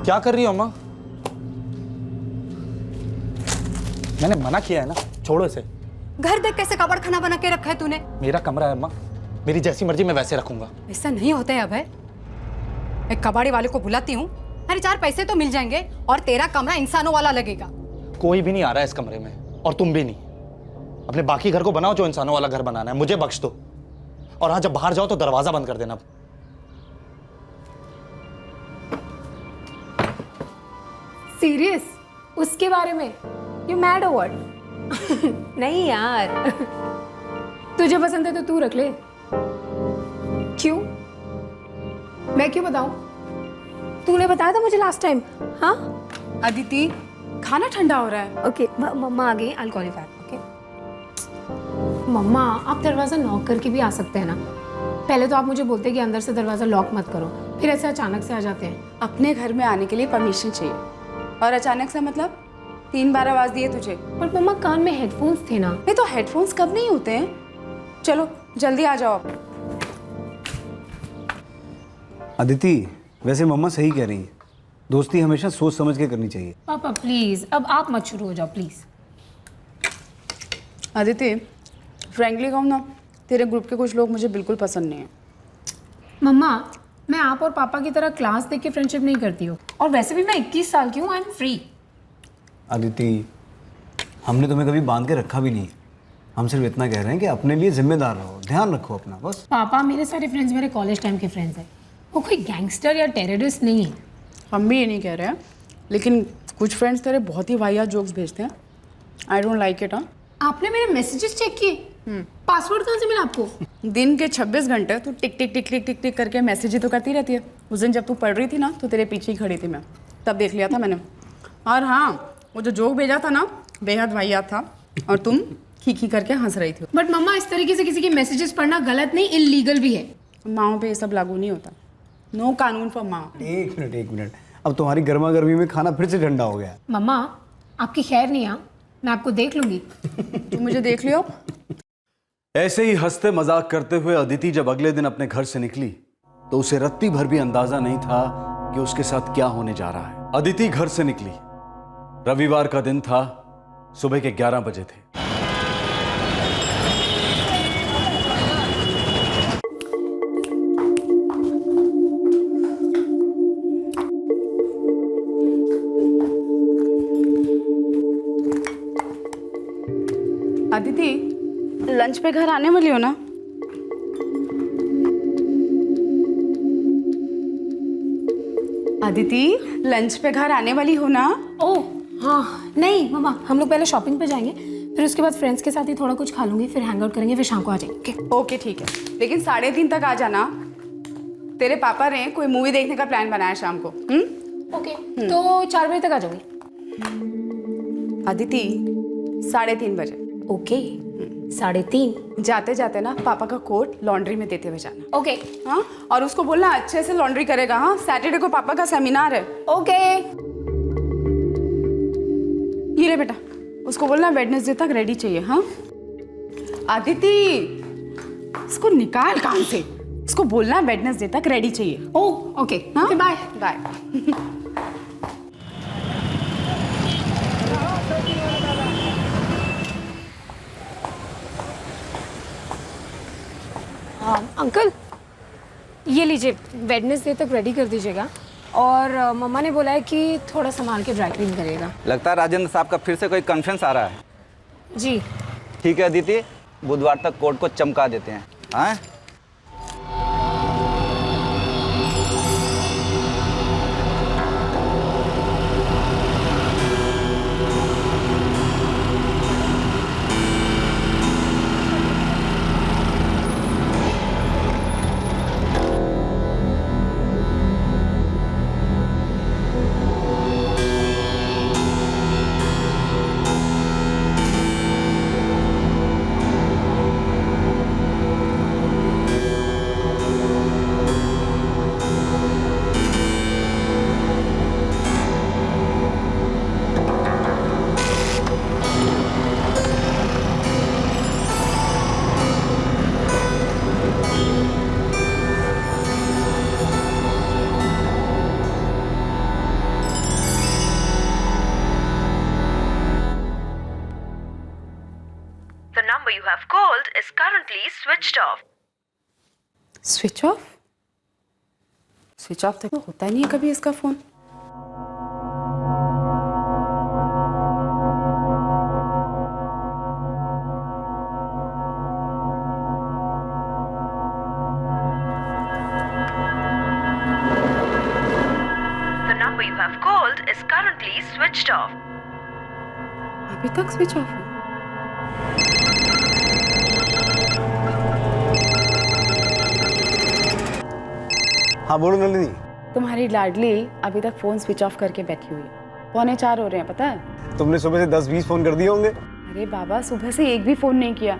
क्या कर रही हो अम्मा? मैंने मना किया है ना, छोड़ो इसे। घर देख कैसे कबाड़ खाना बना के रखा है तूने। मेरा कमरा है अम्मा, मेरी जैसी मर्जी मैं वैसे रखूंगा। ऐसा नहीं होता है अभय। मैं कबाड़ी वाले को बुलाती हूँ, अरे 4 पैसे तो मिल जाएंगे और तेरा कमरा इंसानों वाला लगेगा। कोई भी नहीं आ रहा है इस कमरे में, और तुम भी नहीं। अपने बाकी घर को बनाओ जो इंसानों वाला घर बनाना है, मुझे बख्श दो। और हाँ, जब बाहर जाओ तो दरवाजा बंद कर देना। सीरियस? उसके बारे में? यू मैड और व्हाट? नहीं यार, तुझे पसंद है तो तू रख ले। क्यों? मैं क्यों बताऊं? तूने बताया था मुझे लास्ट टाइम। हाँ अदिति, खाना ठंडा हो रहा है। ओके, मम्मा आ गई, I will call you back. Okay mamma, आप दरवाजा नॉक करके भी आ सकते हैं ना। पहले तो आप मुझे बोलते हैं कि अंदर से दरवाजा लॉक मत करो, फिर ऐसे अचानक से आ जाते हैं। अपने घर में आने के लिए परमिशन चाहिए, और अचानक से मतलब 3 बार आवाज दिए तुझे। पर मम्मा कान में हेडफोन्स थे ना। नहीं तो हेडफोन्स कब नहीं होते हैं। चलो जल्दी आ जाओ आप। अदिति, वैसे मम्मा सही कह रही है, दोस्ती हमेशा सोच समझ के करनी चाहिए। पापा प्लीज, अब आप मत शुरू हो जाओ प्लीज। अदिति, फ्रैंकली कहूँ ना, तेरे ग्रुप के कुछ लोग मुझे बिल्कुल पसंद नहीं है। मम्मा, मैं आप और पापा की तरह क्लास देख के फ्रेंडशिप नहीं करती हूँ, और वैसे भी मैं 21 साल की हूँ, आई एम फ्री। अदिति, हमने तुम्हें कभी बांध के रखा भी नहीं। हम सिर्फ इतना कह रहे हैं कि अपने लिए जिम्मेदार रहो, ध्यान रखो अपना, बस। पापा, मेरे सारे फ्रेंड्स मेरे कॉलेज टाइम के फ्रेंड्स हैं, वो कोई गैंगस्टर या टेररिस्ट नहीं है। हम भी ये नहीं कह रहे हैं, लेकिन कुछ फ्रेंड्स तेरे बहुत ही वाहियात जोक्स भेजते हैं। I don't like it. हाँ, आपने मेरे मैसेजेस चेक किए? पासवर्ड कहाँ से मिला आपको? दिन के 26 घंटे तू टिक टिक टिक टिक टिक टिक करके मैसेज ही तो करती रहती है। उस दिन जब तू पढ़ रही थी ना, तो तेरे पीछे ही खड़ी थी मैं, तब देख लिया था मैंने। और हाँ, वो जो जोक भेजा था ना, बेहद वाहियात था, और तुम खी करके हंस रही थी। बट मम्मा, इस तरीके से किसी के मैसेजेस पढ़ना गलत नहीं, इलीगल भी है। माओ पे ये सब लागू नहीं होता। नो कानून फॉर माँ। एक मिनट, अब तुम्हारी गर्मा गर्मी में खाना फिर से ठंडा हो गया। मम्मा, आपकी खैर नहीं। हाँ, मैं आपको देख लूंगी। तुम मुझे देख लियो। ऐसे ही हंसते मजाक करते हुए अदिति जब अगले दिन अपने घर से निकली, तो उसे रत्ती भर भी अंदाजा नहीं था कि उसके साथ क्या होने जा रहा है। अदिति घर से निकली, रविवार का दिन था, सुबह के 11 बजे थे। अदिति, लंच पे घर आने वाली हो ना? अदिति, लंच पे घर आने वाली हो ना? ओह हाँ, नहीं मम्मा, हम लोग पहले शॉपिंग पे जाएंगे, फिर उसके बाद फ्रेंड्स के साथ ही थोड़ा कुछ खा लूंगी, फिर हैंग आउट करेंगे, फिर शाम को आ जाएंगे। ओके ठीक है, लेकिन 3:30 तक आ जाना। तेरे पापा ने कोई मूवी देखने का प्लान बनाया शाम को। ओके, तो 4 बजे तक आ जाऊंगी। अदिति, 3:30 बजे। ओके, 3:30। जाते जाते ना पापा का कोट लॉन्ड्री में देते हुए जाना। ओके। हाँ, और उसको बोलना अच्छे से लॉन्ड्री करेगा। हाँ, सैटरडे को पापा का सेमिनार है। ओके। ये ले बेटा, उसको बोलना वेडनेसडे तक रेडी चाहिए। हाँ अदिति, इसको निकाल काम से, इसको बोलना वेडनेसडे तक रेडी चाहिए। ओह ओके, हाँ बाय बाय। अंकल, ये लीजिए, वेडनेसडे तक रेडी कर दीजिएगा, और मम्मा ने बोला है कि थोड़ा संभाल के ड्राई क्लीन करिएगा। लगता है राजेंद्र साहब का फिर से कोई कॉन्फ्रेंस आ रहा है। जी ठीक है अदिति, बुधवार तक कोर्ट को चमका देते हैं। हाँ, currently switched off. Switch of? Switch off तो होता नहीं है कभी इसका phone. The number you have called is currently switched off. अभी तक स्विच ऑफ है। हाँ बोलो नलिनी। तुम्हारी लाडली अभी तक फोन स्विच ऑफ करके बैठी हुई है। 3:45 हो रहे हैं, पता है? तुमने सुबह से 10-20 फोन कर दिए होंगे। अरे बाबा, सुबह से एक भी फोन नहीं किया।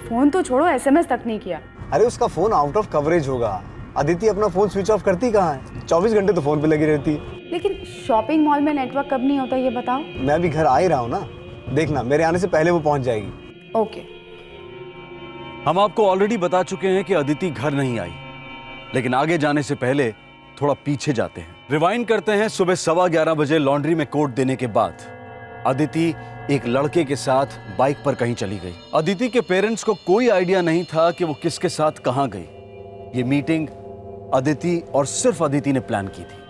फोन तो छोड़ो, SMS तक नहीं किया। अरे उसका फोन आउट ऑफ कवरेज होगा। अदिति अपना फोन स्विच ऑफ करती कहाँ है? 24 घंटे तो फोन पे लगी रहती है। लेकिन शॉपिंग मॉल में नेटवर्क कब नहीं होता ये बताओ। मैं भी घर आ ही रहा हूँ ना, देखना मेरे आने से पहले वो पहुंच जाएगी। ओके। हम आपको ऑलरेडी बता चुके हैं कि अदिति घर नहीं आई, लेकिन आगे जाने से पहले थोड़ा पीछे जाते हैं। रिवाइंड करते हैं सुबह 11:15 बजे लॉन्ड्री में कोट देने के बाद अदिति एक लड़के के साथ बाइक पर कहीं चली गई। अदिति के पेरेंट्स को कोई आइडिया नहीं था कि वो किसके साथ कहां गई। ये मीटिंग अदिति और सिर्फ अदिति ने प्लान की थी।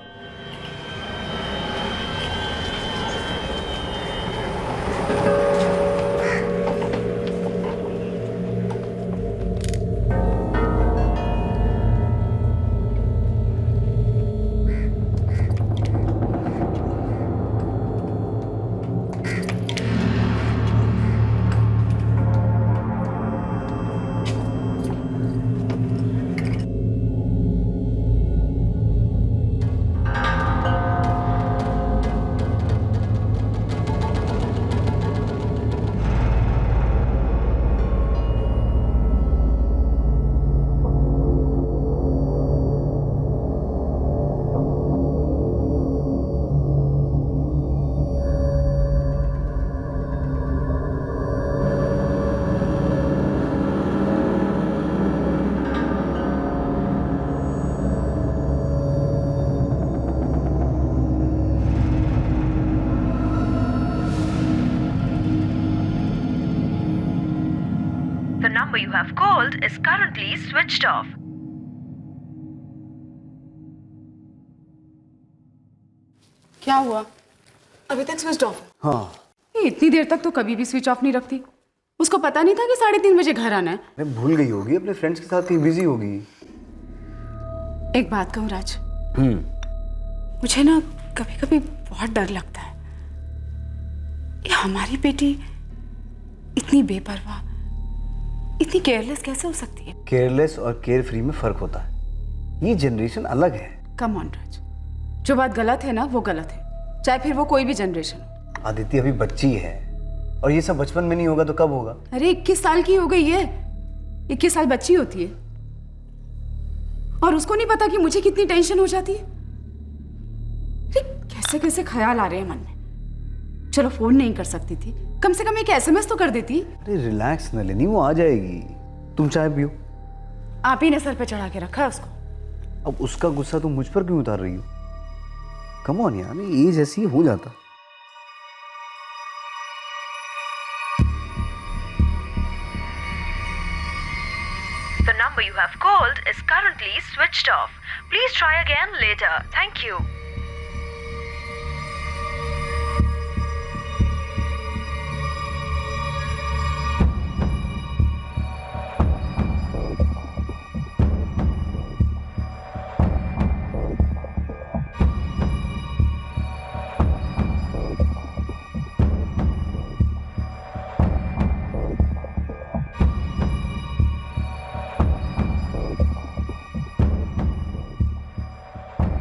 The number you have called is currently switched off. क्या हुआ? अभी तक स्विच ऑफ है। हाँ। ये इतनी देर तक तो कभी भी स्विच ऑफ नहीं रखती। उसको पता नहीं था कि 3:30 बजे घर आना है। अरे भूल गई होगी, अपने फ्रेंड्स के साथ कहीं बिजी होगी। एक बात कहूँ राज, मुझे ना कभी कभी बहुत डर लगता है। ये हमारी बेटी इतनी बेपरवाह, इतनी केयरलेस कैसे हो सकती है? केयरलेस और केयर फ्री में फर्क होता है। ये जनरेशन अलग है। कम ऑन राज, जो बात गलत है ना वो गलत है, चाहे फिर वो कोई भी जनरेशन हो। आदित्य अभी बच्ची है और ये सब बचपन में नहीं होगा तो कब होगा? अरे 21 साल की हो गई है। 21 साल बच्ची होती है और उसको नहीं पता कि मुझे कितनी टेंशन हो जाती है। अरे कैसे कैसे ख्याल आ रहे हैं मन में। चलो फोन नहीं कर सकती थी, कम से कम एक SMS तो कर देती। अरे रिलैक्स नलिनी, वो आ जाएगी। तुम चाय पियो। आप ही ने सर पे चढ़ा के रखा है उसको। अब उसका गुस्सा तुम मुझ पर क्यों उतार रही हो? कम ऑन यार, एज ऐसी हो जाता। The number you have called is currently switched off. Please try again later. Thank you.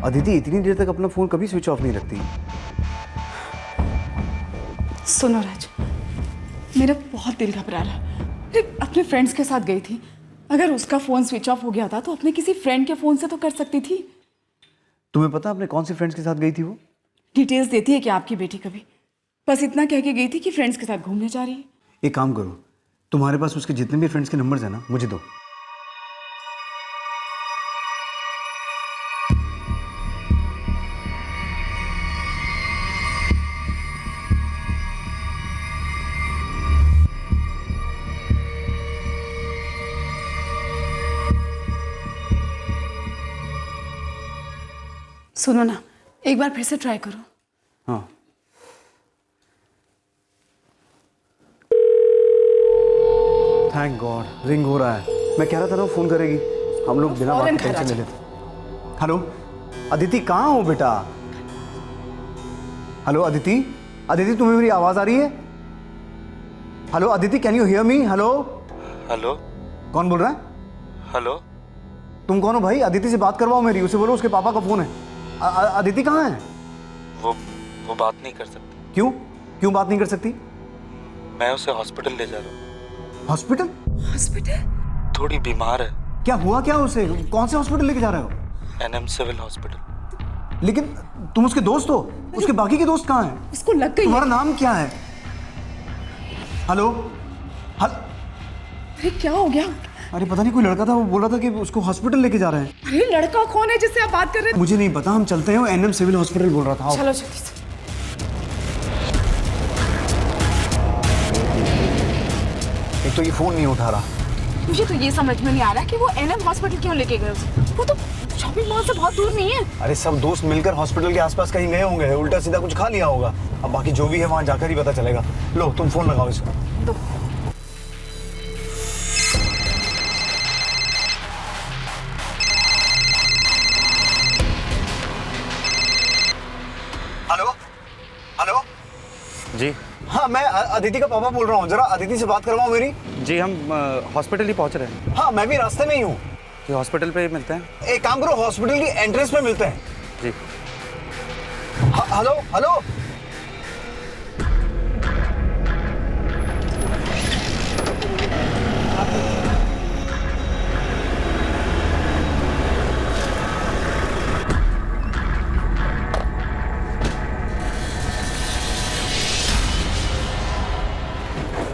Aditi इतनी देर तक अपना फोन कभी स्विच ऑफ नहीं रखती। सुनो राज, मेरा बहुत दिल घबरा रहा है। अरे अपने फ्रेंड्स के साथ गई थी, अगर उसका फोन स्विच ऑफ हो गया था तो अपने किसी फ्रेंड के फोन से तो कर सकती थी। तुम्हें पता अपने कौन से फ्रेंड्स के साथ गई थी वो? डिटेल्स देती है क्या आपकी बेटी कभी? बस इतना कह के गई थी कि फ्रेंड्स के साथ घूमने जा रही है। एक काम करो, तुम्हारे पास उसके जितने भी फ्रेंड्स के नंबर्स हैं ना, मुझे दो। सुनो ना, एक बार फिर से ट्राई करो। हाँ थैंक गॉड रिंग हो रहा है। मैं कह रहा था ना फोन करेगी, हम लोग बिना बात के टेंशन ले लेते। हेलो अदिति, कहाँ हो बेटा? हेलो अदिति, अदिति तुम्हें मेरी आवाज आ रही है? Hello Aditi, can you hear me? Hello hello, कौन बोल रहा है? हेलो, तुम कौन हो भाई? अदिति से बात करवाओ मेरी, उसे बोलो उसके पापा का फोन है। अदिति कहाँ है? वो बात नहीं कर सकती। क्यों क्यों बात नहीं कर सकती? मैं उसे हॉस्पिटल ले जा रहा हूँ। हॉस्पिटल? हॉस्पिटल? थोड़ी बीमार है। क्या हुआ क्या उसे? कौन से हॉस्पिटल लेके जा रहे हो? NM civil hospital. लेकिन तुम उसके दोस्त हो, उसके बाकी के दोस्त कहाँ हैं? उसको लग गई। तुम्हारा नाम क्या है? हेलो अरे क्या हो गया? अरे पता नहीं, कोई लड़का था, वो बोल रहा था कि उसको हॉस्पिटल लेके जा रहे हैं। अरे लड़का कौन है जिससे आप बात कर रहे हैं? मुझे नहीं पता, हम चलते हैं। एनएम सिविल हॉस्पिटल बोल रहा था। आओ। चलो जल्दी से। एक तो ये फोन नहीं उठा रहा। मुझे तो ये समझ में नहीं आ रहा कि वो एनएम हॉस्पिटल क्यों लेके गए उसे। वो तो शॉपिंग मॉल से बहुत दूर नहीं है। अरे सब दोस्त मिलकर हॉस्पिटल के आसपास कहीं गए होंगे, उल्टा सीधा कुछ खा लिया होगा। अब बाकी जो भी है वहां जाकर ही पता चलेगा। लो तुम फोन लगाओ इसको। दो। हेलो हेलो, जी हाँ मैं अदिति का पापा बोल रहा हूँ, जरा अदिति से बात करवाओ मेरी। जी, हम हॉस्पिटल ही पहुंच रहे हैं। हाँ मैं भी रास्ते में ही हूँ। कि हॉस्पिटल पे ही मिलते हैं। एक काम करो, हॉस्पिटल की एंट्रेंस पे मिलते हैं। जी हेलो हेलो,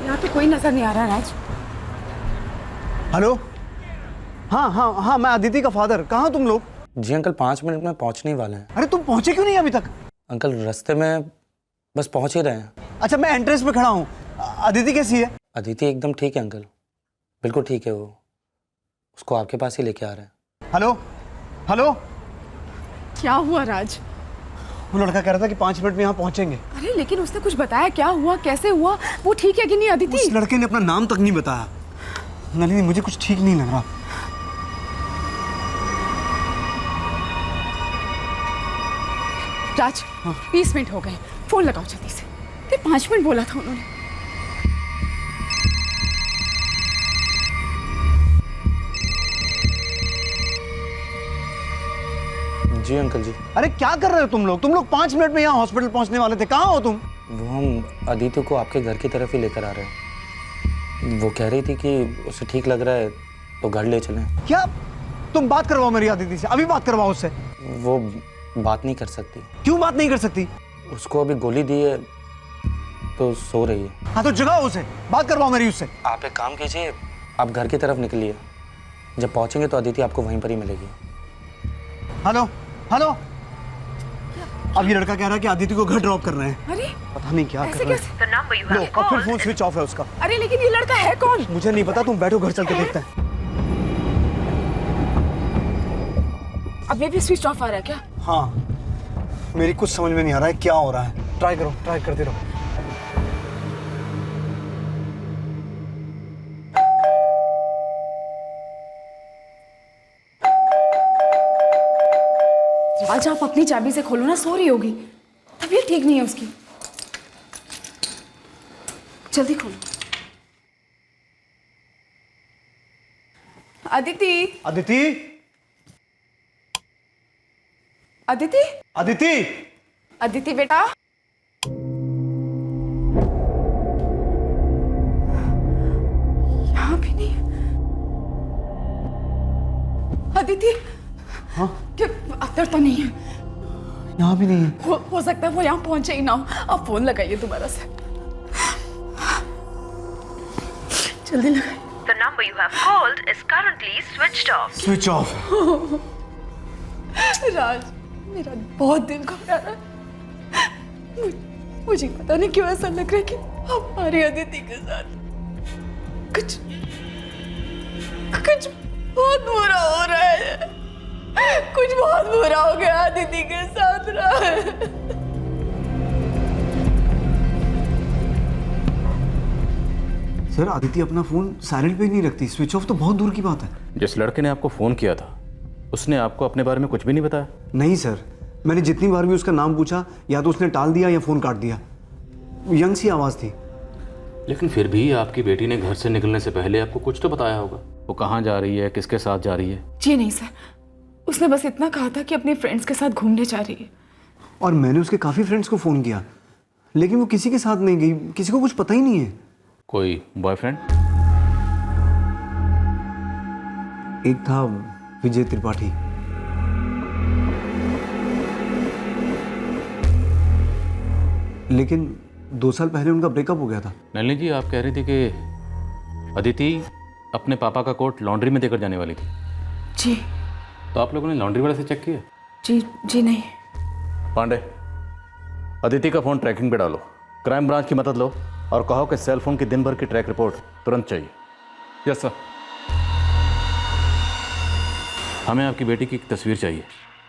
यहाँ तो कोई नजर नहीं आ रहा राज। हेलो, हाँ हाँ हाँ मैं अदिति का फादर। कहाँ तुम लोग? जी अंकल, 5 मिनट में पहुंचने ही वाले हैं। अरे तुम पहुंचे क्यों नहीं अभी तक? अंकल रास्ते में बस पहुंच ही रहे हैं। अच्छा मैं एंट्रेंस पे खड़ा हूँ। अदिति कैसी है? अदिति एकदम ठीक है अंकल, बिल्कुल ठीक है। वो उसको आपके पास ही लेके आ रहे हैं। हेलो हेलो, क्या हुआ राज? वो लड़का कह रहा था कि 5 मिनट में यहाँ पहुंचेंगे। अरे लेकिन उसने कुछ बताया? क्या हुआ, कैसे हुआ? वो ठीक है कि नहीं अदिति? उस लड़के ने अपना नाम तक नहीं बताया। नलिनी मुझे कुछ ठीक नहीं लग रहा। राज 20 मिनट हो गए, फोन लगाओ जल्दी से। 5 मिनट बोला था उन्होंने। जी अंकल जी। अरे क्या कर रहे हो तुम लोग? 5 मिनट में यहाँ हॉस्पिटल पहुंचने वाले थे, कहाँ हो तुम? वो हम अदिति को आपके घर की तरफ ही लेकर आ रहे हैं। वो कह रही थी कि उसे ठीक लग रहा है तो घर ले चलें। क्या? तुम बात करवाओ मेरी अदिति से, अभी बात करवाओ उससे। वो बात नहीं कर सकती। क्यों बात नहीं कर सकती? उसको अभी गोली दी है तो सो रही है। हाँ तो जगाओ उसे, बात करवाओ मेरी उससे। आप एक काम कीजिए, आप घर की तरफ निकलिए। जब पहुंचेंगे तो अदिति आपको वहीं पर ही मिलेगी। हेलो हेलो, अब ये लड़का कह रहा है कि अदिति को घर ड्रॉप कर रहे हैं। अरे पता नहीं क्या कर ऐसे रहे कैसे? हैं। The number you low have अब फिर called फोन स्विच ऑफ है उसका। अरे लेकिन ये लड़का है कौन? मुझे नहीं पता, तुम बैठो घर चल के देखते हैं। अब ये भी स्विच ऑफ आ रहा है क्या? हाँ मेरी कुछ समझ में नहीं आ रहा है क्या हो रहा है। ट्राई करो, ट्राई करते रहो। आज आप अपनी चाबी से खोलो ना, सो रही होगी, तबीयत ठीक नहीं है उसकी। जल्दी खोलो। अदिति, अदिति अदिति, अदिति, अदिति बेटा। यहाँ भी नहीं। अदिति, हाँ क्या अंदर तो नहीं है? यहाँ भी नहीं है। हो सकता है वो यहाँ पहुंचे ही ना हो। आप फोन लगाइए दोबारा से, जल्दी लगाइए। The number you have called is currently switched off. Switch off. Raj, मेरा बहुत दिल घबरा रहा है। मुझे पता नहीं क्यों ऐसा लग रहा है कि हमारी अदिति के साथ कुछ बहुत बुरा हो रहा है। कुछ बहुत बुरा हो गया अदिति के साथ रहा। सर अदिति अपना फोन साइलेंट पे ही नहीं रखती, स्विच ऑफ तो बहुत दूर की बात है। जिस लड़के ने आपको फ़ोन किया था उसने आपको अपने बारे में कुछ भी नहीं बताया? नहीं सर, मैंने जितनी बार भी उसका नाम पूछा या तो उसने टाल दिया या फोन काट दिया। यंग सी आवाज़ थी। लेकिन फिर भी आपकी बेटी ने घर से निकलने से पहले आपको कुछ तो बताया होगा। वो कहाँ जा रही है, किसके साथ जा रही है? जी नहीं सर, उसने बस इतना कहा था कि अपने फ्रेंड्स के साथ घूमने जा रही है। और मैंने उसके काफ़ी फ्रेंड्स को फ़ोन किया लेकिन वो किसी के साथ नहीं गई, किसी को कुछ पता ही नहीं है। कोई बॉयफ्रेंड? एक था विजय त्रिपाठी। लेकिन 2 साल पहले उनका ब्रेकअप हो गया था। नलिनी जी, आप कह रही थी कि अदिति अपने पापा का कोट लॉन्ड्री में देकर जाने वाली थी। जी। तो आप लोगों ने लॉन्ड्री वाले से चेक किया? जी नहीं। पांडे, अदिति का फ़ोन ट्रैकिंग पे डालो, क्राइम ब्रांच की मदद लो और कहो कि सेल फोन की दिन भर की ट्रैक रिपोर्ट तुरंत चाहिए। Yes sir. हमें आपकी बेटी की एक तस्वीर चाहिए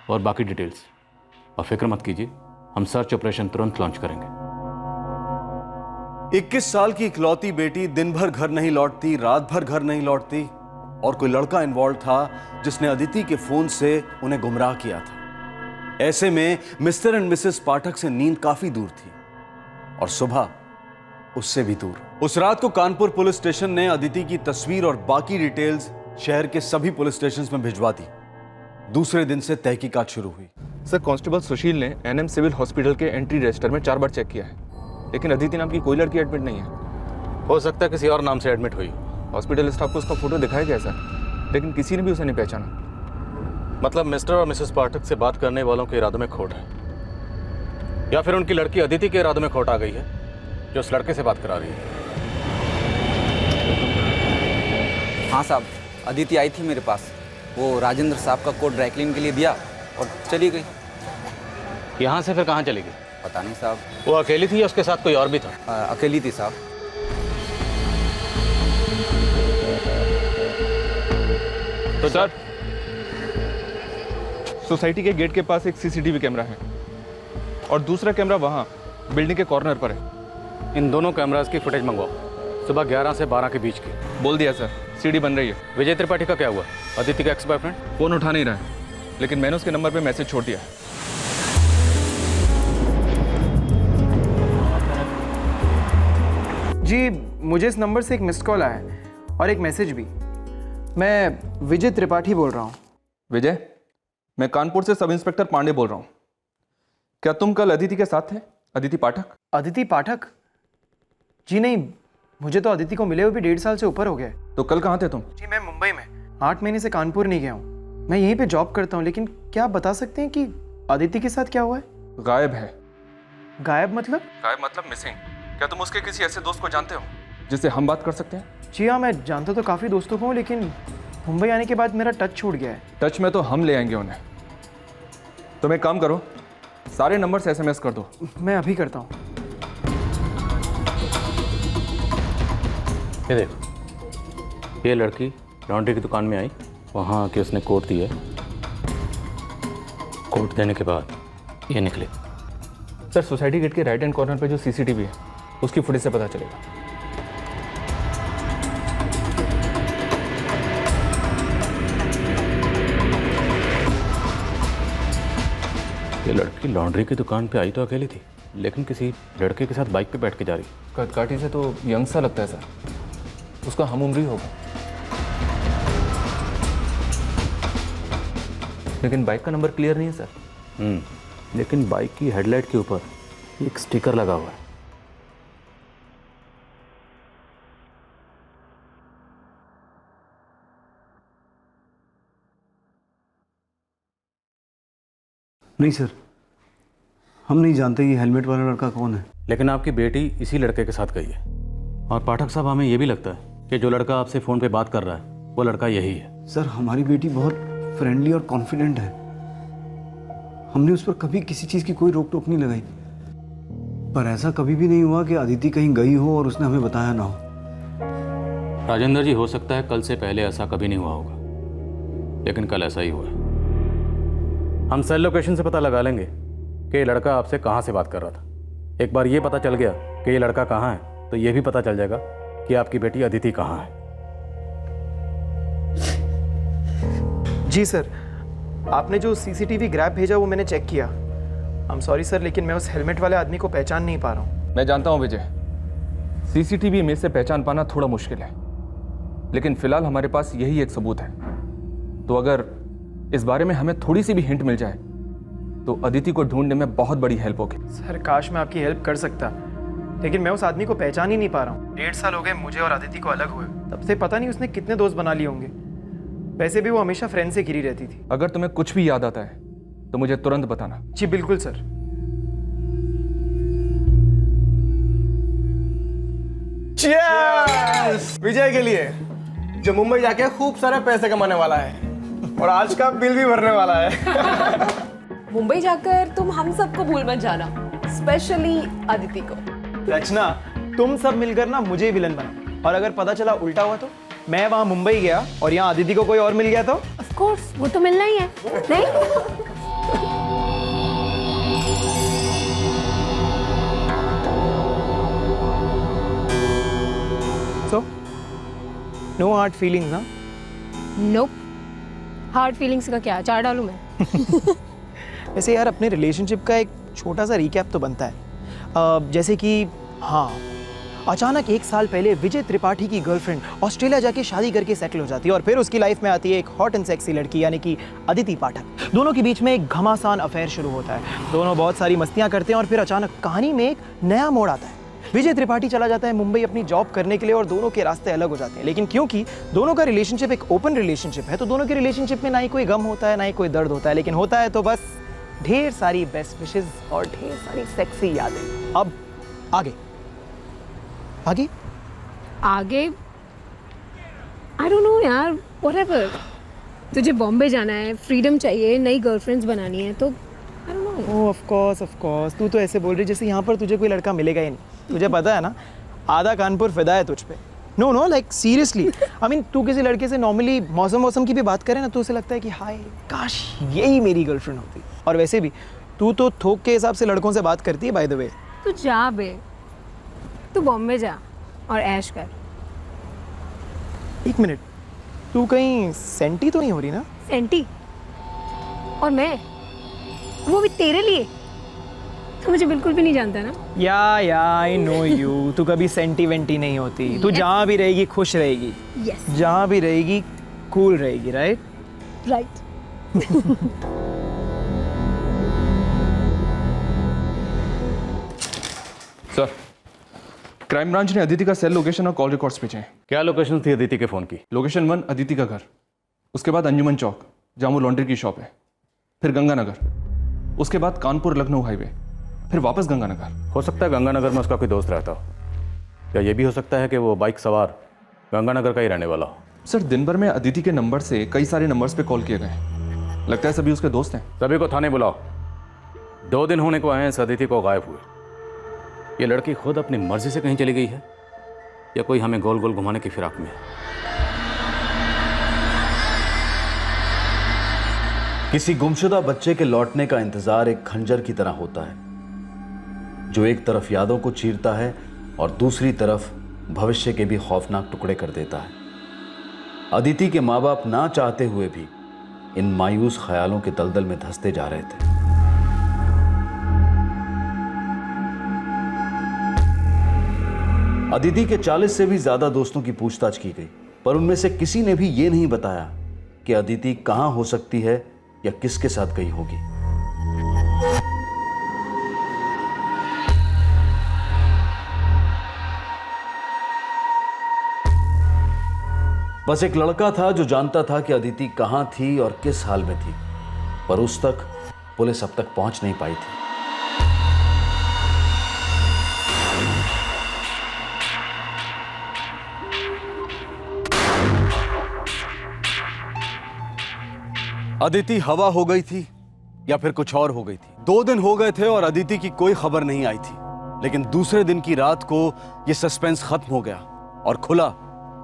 और बाकी डिटेल्स। और फिक्र मत कीजिए, हम सर्च ऑपरेशन तुरंत लॉन्च करेंगे। 21 साल की इकलौती बेटी दिन भर घर नहीं लौटती, रात भर घर नहीं लौटती और कोई लड़का इन्वॉल्व था जिसने अदिति के फोन से उन्हें गुमराह किया था। ऐसे में मिस्टर एंड मिसेस पाठक से नींद काफी दूर थी और सुबह उससे भी दूर। उस रात को कानपुर पुलिस स्टेशन ने अदिति की तस्वीर और बाकी डिटेल्स शहर के सभी पुलिस स्टेशन में भिजवा दी। दूसरे दिन से तहकीकात शुरू हुई। सर, कांस्टेबल सुशील ने एनएम सिविल हॉस्पिटल के एंट्री रजिस्टर में 4 बार चेक किया है, लेकिन अदिति नाम की कोई लड़की एडमिट नहीं है। हो सकता है किसी और नाम से एडमिट हुई। हॉस्पिटल स्टाफ को उसका फोटो दिखाया गया सर, लेकिन किसी ने भी उसे नहीं पहचाना। मतलब मिस्टर और मिसेस पाठक से बात करने वालों के इरादों में खोट है, या फिर उनकी लड़की अदिति के इरादों में खोट आ गई है जो उस लड़के से बात करा रही है। हाँ साहब, अदिति आई थी मेरे पास। वो राजेंद्र साहब का कोट ड्राई क्लीन के लिए दिया और चली गई। यहाँ से फिर कहाँ चली गई? पता नहीं साहब। वो अकेली थी या उसके साथ कोई और भी था? अकेली थी साहब। तो सर, सोसाइटी के गेट के पास एक सीसीटीवी कैमरा है और दूसरा कैमरा वहाँ बिल्डिंग के कॉर्नर पर है। इन दोनों कैमरास की फुटेज मंगवाओ, सुबह 11 से 12 के बीच की। बोल दिया सर, सीडी बन रही है। विजय त्रिपाठी का क्या हुआ? अदिति का एक्स बॉयफ्रेंड फोन उठा नहीं रहा है, लेकिन मैंने उसके नंबर पे मैसेज छोड़ दिया। जी, मुझे इस नंबर से एक मिस्ड कॉल आया है और एक मैसेज भी। मैं विजय त्रिपाठी बोल रहा हूँ। विजय, मैं कानपुर से सब इंस्पेक्टर पांडे बोल रहा हूँ। क्या तुम कल अदिति के साथ थे? अदिति पाठक? अदिति पाठक? जी नहीं, मुझे तो अदिति को मिले हुए भी 1.5 साल से ऊपर हो गया है। तो कल कहाँ थे तुम? जी, मैं मुंबई में 8 महीने से कानपुर नहीं गया हूँ। मैं यहीं पे जॉब करता हूँ, लेकिन क्या आप बता सकते हैं कि अदिति के साथ क्या हुआ है? गायब है। गायब मतलब? गायब मतलब मिसिंग। क्या तुम उसके किसी ऐसे दोस्त को जानते हो जिससे हम बात कर सकते हैं? जी हाँ, मैं जानता तो काफ़ी दोस्तों को हूँ, लेकिन मुंबई आने के बाद मेरा टच छूट गया है। टच में तो हम ले आएंगे उन्हें। तुम एक काम करो, सारे नंबर से SMS कर दो। मैं अभी करता हूँ। ये देखो, ये लड़की लॉन्ड्री की दुकान में आई, वहाँ आके उसने कोट दिया। कोट देने के बाद ये निकले। सर, सोसाइटी गेट के राइट हैंड कॉर्नर पे जो CCTV है उसकी फुटेज से पता चलेगा। ये लड़की लॉन्ड्री की दुकान पे आई तो अकेली थी, लेकिन किसी लड़के के साथ बाइक पे बैठ के जा रही। कदकाठी से तो यंग सा लगता है सर, उसका हम उम्र ही होगा। लेकिन बाइक का नंबर क्लियर नहीं है सर। लेकिन बाइक की हेडलाइट के ऊपर एक स्टिकर लगा हुआ है। नहीं सर, हम नहीं जानते ये हेलमेट वाला लड़का कौन है। लेकिन आपकी बेटी इसी लड़के के साथ गई है। और पाठक साहब, हमें यह भी लगता है कि जो लड़का आपसे फ़ोन पे बात कर रहा है वो लड़का यही है। सर, हमारी बेटी बहुत फ्रेंडली और कॉन्फिडेंट है। हमने उस पर कभी किसी चीज़ की कोई रोक टोक नहीं लगाई, पर ऐसा कभी भी नहीं हुआ कि अदिति कहीं गई हो और उसने हमें बताया ना हो। राजेंद्र जी, हो सकता है कल से पहले ऐसा कभी नहीं हुआ होगा, लेकिन कल ऐसा ही हुआ है। हम सेल लोकेशन से पता लगा लेंगे कि ये लड़का आपसे कहाँ से बात कर रहा था। एक बार ये पता चल गया कि ये लड़का कहाँ है तो ये भी पता चल जाएगा कि आपकी बेटी अदिति कहाँ है। जी सर, आपने जो सीसीटीवी ग्रैब भेजा वो मैंने चेक किया। आई एम सॉरी सर, लेकिन मैं उस हेलमेट वाले आदमी को पहचान नहीं पा रहा हूँ। मैं जानता हूँ विजय, सीसीटीवी में से पहचान पाना थोड़ा मुश्किल है, लेकिन फिलहाल हमारे पास यही एक सबूत है। तो अगर इस बारे में हमें थोड़ी सी भी हिंट मिल जाए तो अदिति को ढूंढने में बहुत बड़ी हेल्प होगी। सर काश मैं आपकी हेल्प कर सकता, लेकिन मैं उस आदमी को पहचान ही नहीं पा रहा हूँ। 1.5 साल हो गए मुझे और अदिति को अलग हुए, तब से पता नहीं उसने कितने दोस्त बना लिए होंगे। वैसे भी वो हमेशा फ्रेंड से घिरी रहती थी। अगर तुम्हें कुछ भी याद आता है तो मुझे तुरंत बताना। जी बिल्कुल सर। विजय के लिए, जो मुंबई जाके खूब सारे पैसे कमाने वाला है और आज का बिल भी भरने वाला है। मुंबई जाकर तुम हम सबको भूल मत जाना, स्पेशली अदिति को। रचना, तुम सब मिलकर ना मुझे विलन बना, और अगर पता चला उल्टा हुआ तो मैं वहां मुंबई गया और यहाँ अदिति को कोई और मिल गया तो? ऑफ कोर्स, वो तो मिलना ही है, नहीं? So, no hard feelings, हाँ? Nope. हार्ड फीलिंग्स का क्या, चार डालूं मैं? वैसे यार अपने रिलेशनशिप का एक छोटा सा रिकैप तो बनता है। जैसे कि हाँ, अचानक 1 साल पहले विजय त्रिपाठी की गर्लफ्रेंड ऑस्ट्रेलिया जाके शादी करके सेटल हो जाती है और फिर उसकी लाइफ में आती है एक हॉट एंड सेक्सी लड़की यानी कि अदिति पाठक। दोनों के बीच में एक घमासान अफेयर शुरू होता है, दोनों बहुत सारी मस्तियां करते हैं और फिर अचानक कहानी में एक नया मोड़ आता है। विजय त्रिपाठी चला जाता है मुंबई अपनी जॉब करने के लिए और दोनों के रास्ते अलग हो जाते हैं। लेकिन क्योंकि दोनों का रिलेशनशिप एक ओपन रिलेशनशिप है तो दोनों के रिलेशनशिप में ना ही कोई गम होता है ना ही कोई दर्द होता है, लेकिन होता है तो बस ढेर सारी बेस्ट विशेस और ढेर सारी सेक्सी यादें। अब आगे आगे आगे आई डोंट नो यार, व्हाटएवर। तुझे बॉम्बे जाना है, फ्रीडम चाहिए, नई गर्लफ्रेंड्स बनानी है, तो I don't know. Of course तू तो ऐसे बोल रही जैसे यहाँ पर तुझे कोई लड़का मिलेगा ही नहीं। तुझे पता है ना, आधा कानपुर फिदा है तुझ पे। Know like seriously, I mean तू किसी लड़के से नॉर्मली मौसम की भी बात करे ना तो उसे लगता है कि हाय काश यही मेरी गर्लफ्रेंड होती। और वैसे भी तू तो थोक के हिसाब से लड़कों से बात करती है बाय द वे। तू जा बे, तू बॉम्बे जा और ऐश कर। 1 मिनट, तू कहीं सेंटी तो नहीं हो रही ना? सेंटी? और मैं, वो भी तेरे लिए? तो मुझे बिल्कुल भी नहीं जानता ना। या आई नो यू, तू कभी सेंटी नहीं होती। तू जहाँ भी रहेगी खुश रहेगी। यस। जहाँ भी रहेगी कूल रहेगी, right? Right. Sir, crime branch ने अदिति का सेल लोकेशन और कॉल रिकॉर्ड्स भेजे हैं। क्या लोकेशन थी अदिति के फ़ोन की? लोकेशन 1 अदिति का घर, उसके बाद अंजुमन चौक जहाँ वो लॉन्ड्री की शॉप है, फिर गंगानगर, उसके बाद कानपुर लखनऊ हाईवे, फिर वापस गंगानगर। हो सकता है गंगानगर में उसका कोई दोस्त रहता हो, या ये भी हो सकता है कि वो बाइक सवार गंगानगर का ही रहने वाला हो। सर, दिन भर में अदिति के नंबर से कई सारे नंबर्स पे कॉल किए गए, लगता है सभी उसके दोस्त हैं। सभी को थाने बुलाओ। 2 दिन होने को आए हैं अदिति को गायब हुए। ये लड़की खुद अपनी मर्जी से कहीं चली गई है या कोई हमें गोल गोल घुमाने की फिराक में है? किसी गुमशुदा बच्चे के लौटने का इंतजार एक खंजर की तरह होता है जो एक तरफ यादों को चीरता है और दूसरी तरफ भविष्य के भी खौफनाक टुकड़े कर देता है। अदिति के माँ बाप ना चाहते हुए भी इन मायूस ख्यालों के दलदल में धंसते जा रहे थे। अदिति के 40 से भी ज्यादा दोस्तों की पूछताछ की गई, पर उनमें से किसी ने भी ये नहीं बताया कि अदिति कहां हो सकती है या किसके साथ गई होगी। बस एक लड़का था जो जानता था कि अदिति कहां थी और किस हाल में थी, पर उस तक पुलिस अब तक पहुंच नहीं पाई थी। अदिति हवा हो गई थी या फिर कुछ और हो गई थी। 2 दिन हो गए थे और अदिति की कोई खबर नहीं आई थी, लेकिन दूसरे दिन की रात को यह सस्पेंस खत्म हो गया और खुला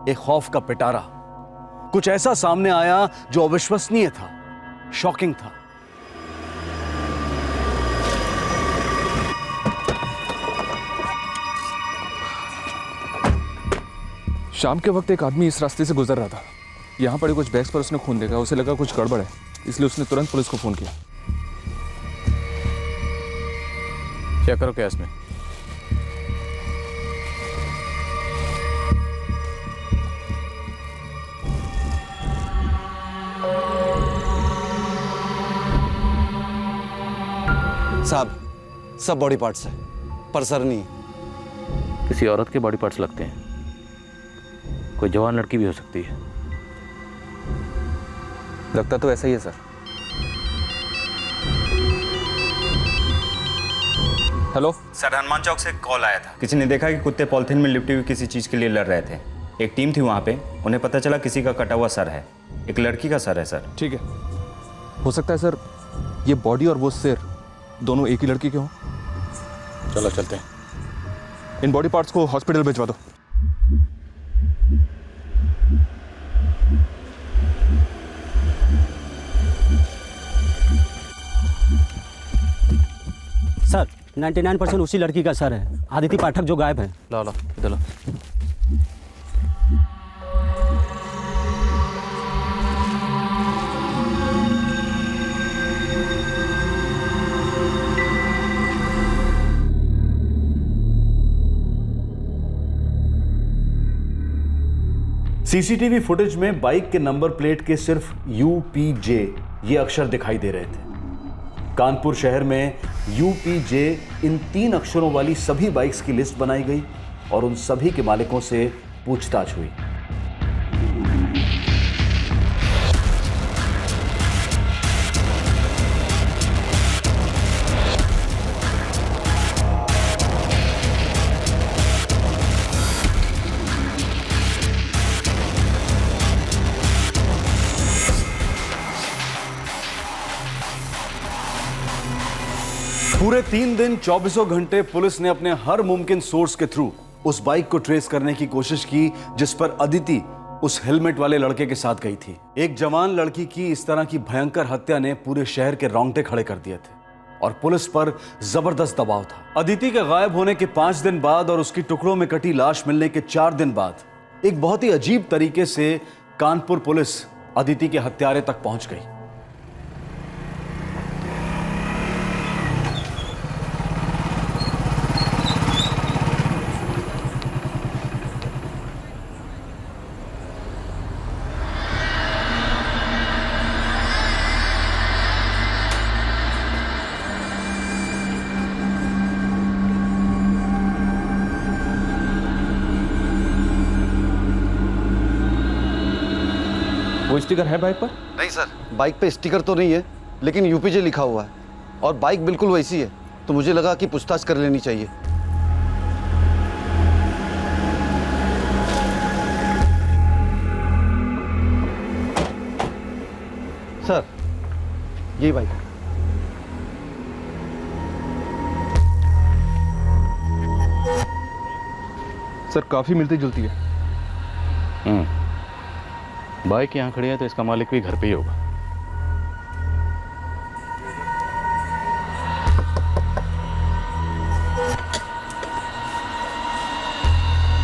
एक खौफ का पिटारा। कुछ ऐसा सामने आया जो अविश्वसनीय था, शॉकिंग था। शाम के वक्त एक आदमी इस रास्ते से गुजर रहा था। यहाँ पड़े कुछ बैग्स पर उसने खून देखा, उसे लगा कुछ गड़बड़ है, इसलिए उसने तुरंत पुलिस को फोन किया। चेक करो क्या इसमें। साहब, सब बॉडी पार्ट्स है, पर सर नहीं। किसी औरत के बॉडी पार्ट्स लगते हैं, कोई जवान लड़की भी हो सकती है। लगता तो ऐसा ही है सर। हेलो सर, हनुमान चौक से कॉल आया था। किसी ने देखा कि कुत्ते पॉलिथीन में लिपटी हुई किसी चीज़ के लिए लड़ रहे थे। एक टीम थी वहाँ पे, उन्हें पता चला किसी का कटा हुआ सर है, एक लड़की का सर है सर। ठीक है, हो सकता है सर ये बॉडी और वो सिर दोनों एक ही लड़की के हों। चलो चलते हैं। इन बॉडी पार्ट्स को हॉस्पिटल भिजवा दो। सर 99% उसी लड़की का सर है, आदिति पाठक जो गायब है। ला ला इधर ला। सीसीटीवी फुटेज में बाइक के नंबर प्लेट के सिर्फ UPJ ये अक्षर दिखाई दे रहे थे। कानपुर शहर में UPJ इन 3 अक्षरों वाली सभी बाइक्स की लिस्ट बनाई गई और उन सभी के मालिकों से पूछताछ हुई। पूरे 3 दिन 24 घंटे पुलिस ने अपने हर मुमकिन सोर्स के थ्रू उस बाइक को ट्रेस करने की कोशिश की जिस पर अदिति उस हेलमेट वाले लड़के के साथ गई थी। एक जवान लड़की की इस तरह की भयंकर हत्या ने पूरे शहर के रोंगटे खड़े कर दिए थे और पुलिस पर जबरदस्त दबाव था। अदिति के गायब होने के 5 दिन बाद और उसकी टुकड़ों में कटी लाश मिलने के 4 दिन बाद एक बहुत ही अजीब तरीके से कानपुर पुलिस अदिति के हत्यारे तक पहुंच गई। वो स्टिकर है बाइक पर? नहीं सर, बाइक पे स्टिकर तो नहीं है, लेकिन UPJ लिखा हुआ है और बाइक बिल्कुल वैसी है, तो मुझे लगा कि पूछताछ कर लेनी चाहिए। सर, यही बाइक है। सर काफी मिलती जुलती है। बाइक यहाँ खड़ी है तो इसका मालिक भी घर पे ही होगा।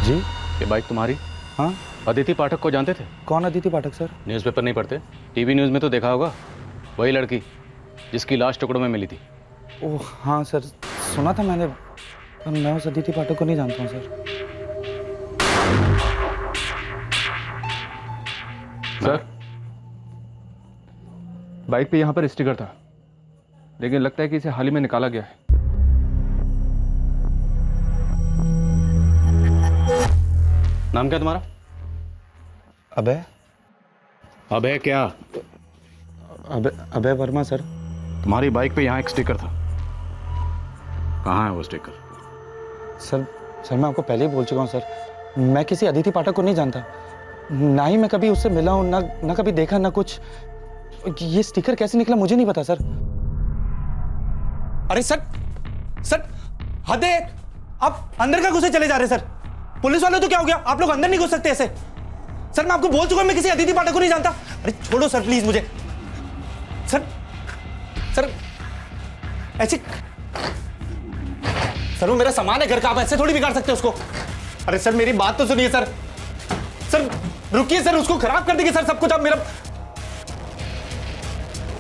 जी, ये बाइक तुम्हारी? हाँ। अदिति पाठक को जानते थे? कौन अदिति पाठक सर? न्यूज़पेपर नहीं पढ़ते? टीवी न्यूज़ में तो देखा होगा। वही लड़की जिसकी लाश टुकड़ों में मिली थी। ओह हाँ सर, सुना था मैंने, पर मैं उस अदिति पाठक को नहीं जानता हूँ सर। सर बाइक पे यहाँ पर स्टिकर था, लेकिन लगता है कि इसे हाल ही में निकाला गया है। नाम क्या तुम्हारा? अभय। अभय क्या? अभय वर्मा सर। तुम्हारी बाइक पे यहाँ एक स्टिकर था, कहाँ है वो स्टिकर? सर मैं आपको पहले ही बोल चुका हूँ सर, मैं किसी अदिति पाठक को नहीं जानता, ना ही मैं कभी उससे मिला हूँ, ना कभी देखा, ना कुछ। ये स्टिकर कैसे निकला मुझे नहीं पता सर। अरे सर हद है, आप अंदर का घुसे चले जा रहे सर। पुलिस वाले तो क्या हो गया, आप लोग अंदर नहीं घुस सकते ऐसे। सर मैं आपको बोल चुका हूं मैं किसी अदिति पाठक को नहीं जानता। अरे छोड़ो सर प्लीज मुझे। सर ऐसे, सर वो मेरा सामान है घर का, आप ऐसे थोड़ी बिगाड़ सकते हो उसको। अरे सर मेरी बात तो सुनिए सर। रुकिए सर, उसको खराब कर देंगे सर सब कुछ। आप मेरा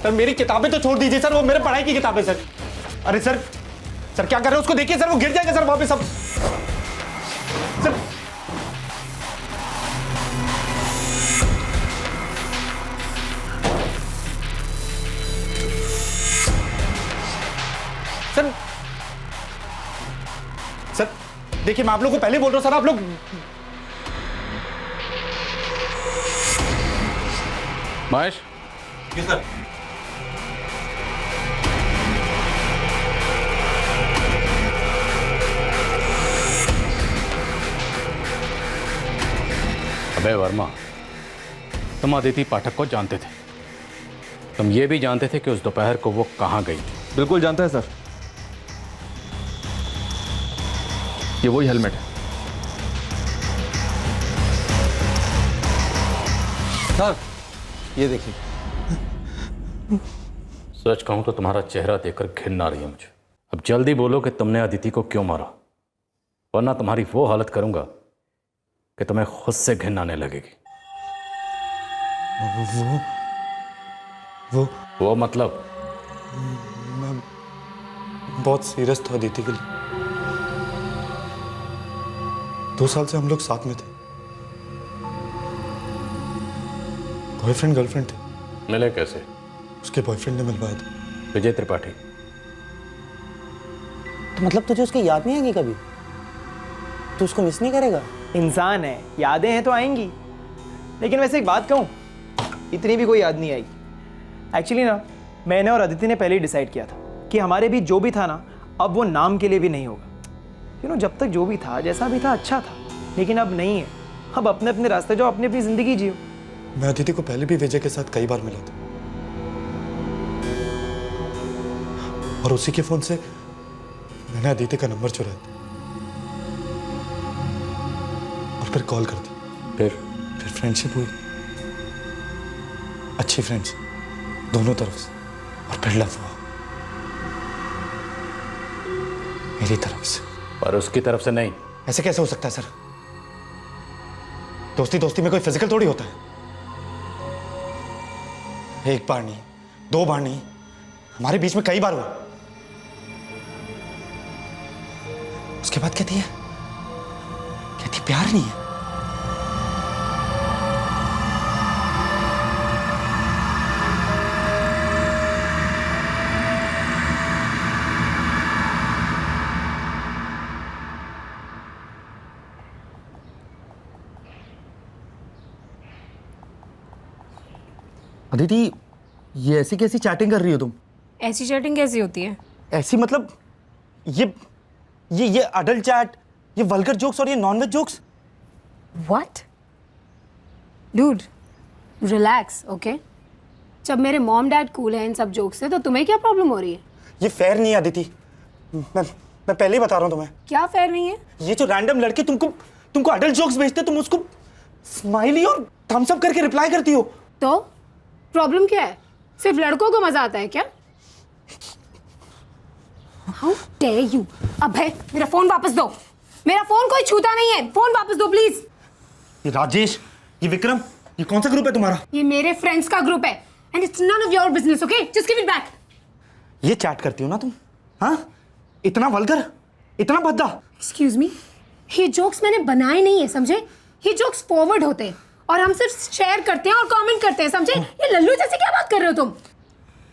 सर, मेरी किताबें तो छोड़ दीजिए सर, वो मेरे पढ़ाई की किताबें सर। अरे सर, सर क्या कर रहे हो? उसको देखिए सर, वो गिर जाएगा सर वहां पे सब। सर सर सर देखिए, मैं आप लोगों को पहले बोल रहा हूं सर, आप लोग महेश। जी सर। अबे वर्मा, तुम अदिति पाठक को जानते थे। तुम ये भी जानते थे कि उस दोपहर को वो कहां गई थी। बिल्कुल जानता है सर। ये वही हेलमेट है। सर ये देखिए। सच कहूं तो तुम्हारा चेहरा देखकर घिन आ रही है मुझे। अब जल्दी बोलो कि तुमने अदिति को क्यों मारा, वरना तुम्हारी वो हालत करूंगा कि तुम्हें खुद से घिन आने लगेगी। वो मतलब? मैं बहुत सीरियस था अदिति के लिए। 2 साल से हम लोग साथ में थे, बॉयफ्रेंड गर्लफ्रेंड थे। मिले कैसे? उसके बॉयफ्रेंड ने मिलवाया था। विजय त्रिपाठी। तो मतलब तुझे उसकी याद नहीं आएगी कभी? तू उसको मिस नहीं करेगा? इंसान है, यादें हैं तो आएंगी। लेकिन वैसे एक बात कहूँ, इतनी भी कोई याद नहीं आएगी। एक्चुअली ना, मैंने और अदिति ने पहले ही डिसाइड किया था कि हमारे बीच जो भी था ना, अब वो नाम के लिए भी नहीं होगा। जब तक जो भी था, जैसा भी था, अच्छा था। लेकिन अब नहीं है। अब अपने अपने रास्ते जाओ, अपनी अपनी जिंदगी जियो। मैं अदिति को पहले भी विजय के साथ कई बार मिला था, और उसी के फोन से मैंने अदिति का नंबर चुराया था और फिर कॉल कर दी। फिर फ्रेंडशिप हुई, अच्छी फ्रेंड्स दोनों तरफ से, और फिर लव हुआ मेरी तरफ से। पर उसकी तरफ से नहीं। ऐसे कैसे हो सकता है सर? दोस्ती दोस्ती में कोई फिजिकल थोड़ी होता है। एक बार नहीं, 2 बार नहीं, हमारे बीच में कई बार हुआ। उसके बाद कहती प्यार नहीं है। अदिति, ये ऐसी कैसी चैटिंग कर रही हो तुम? ऐसी चैटिंग कैसी होती है? ऐसी मतलब ये अडल्ट चैट, ये वल्गर जोक्स और ये nonveg jokes. What? Dude, relax, okay? जब मेरे मॉम डैड कूल है इन सब जोक्स से, तो तुम्हें क्या प्रॉब्लम हो रही है? ये फेयर नहीं है अदिति। मैं पहले ही बता रहा हूँ तुम्हें। क्या फेयर नहीं है? ये जो रैंडम लड़के तुमको अडल्ट जोक्स भेजते, तुम उसको स्माइली और थम्स अप करके रिप्लाई करती हो। तो प्रॉब्लम क्या है? सिर्फ लड़कों को मजा आता है क्या? How dare you! अभय, मेरा फोन वापस दो। मेरा फोन कोई छूता नहीं है। फोन वापस दो प्लीज। ये राजेश, ये विक्रम, ये कौन सा ग्रुप है तुम्हारा? ये मेरे फ्रेंड्स का ग्रुप है and it's none of your business, okay? Just give it back. ये चैट करती हो ना तुम? हाँ, इतना वल्गर, इतना भद्दा। एक्सक्यूज मी, ये जोक्स मैंने बनाए नहीं है, समझे? ये जोक्स फॉरवर्ड होते हैं और हम सिर्फ शेयर करते हैं और कमेंट करते हैं, समझे? ये लल्लू जैसे क्या बात कर रहे हो तुम?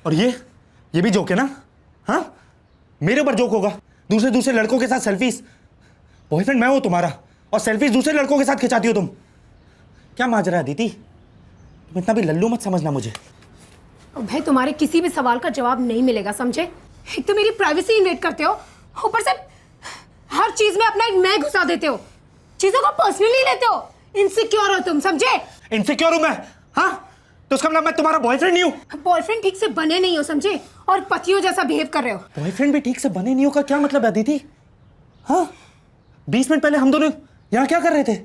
और ये भी जोक है ना? हाँ, मेरे ऊपर जोक होगा। दूसरे लड़कों के साथ सेल्फीज। बॉयफ्रेंड मैं हूं तुम्हारा, और सेल्फीज दूसरे लड़कों के साथ खिंचाती हो तुम। क्या माजरा है अदिति? तुम इतना भी लल्लू मत समझना मुझे। भाई, तुम्हारे किसी भी सवाल का जवाब नहीं मिलेगा, समझे? एक तो मेरी प्राइवेसी इन्वेट करते हो, ऊपर से हर चीज में अपना एक मैं घुसा देते हो, चीजों को पर्सनली लेते हो। इनसिक्योर हो तुम, समझे? इनसिक्योर हूं मैं? हाँ, तो उसका मतलब मैं तुम्हारा बॉयफ्रेंड नहीं हूं? बॉयफ्रेंड ठीक से बने नहीं हो, समझे? और पतियों जैसा बिहेव कर रहे हो। बॉयफ्रेंड भी ठीक से बने नहीं हो का क्या मतलब है अदिति? हाँ, 20 मिनट पहले हम दोनों यहाँ क्या कर रहे थे?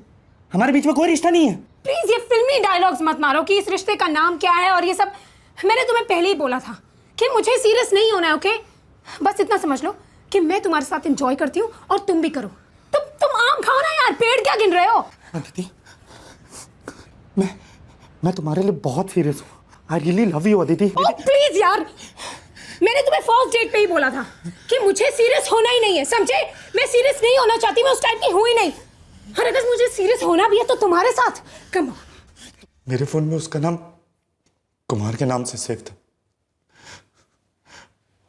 हमारे बीच में कोई रिश्ता नहीं है। प्लीज ये फिल्मी डायलॉग्स मत मारो कि इस रिश्ते का नाम क्या है और ये सब। मैंने तुम्हें पहले ही बोला था कि मुझे सीरियस नहीं होना है, ओके? बस इतना समझ लो कि मैं तुम्हारे साथ एंजॉय करती हूँ और तुम भी करो। तुम आम खाओ ना यार, पेड़ क्या गिन रहे हो? अदिति, मैं तुम्हारे लिए बहुत सीरियस हूँ। I really love you Aditi. Please यार, मैंने तुम्हें फर्स्ट डेट पे ही बोला था कि मुझे सीरियस होना ही नहीं है, समझे? मैं सीरियस नहीं होना चाहती, मैं उस टाइप की हूं ही नहीं। और अगर मुझे सीरियस होना भी है तो तुम्हारे साथ। कम मेरे फोन में उसका नाम कुमार के नाम से सेव था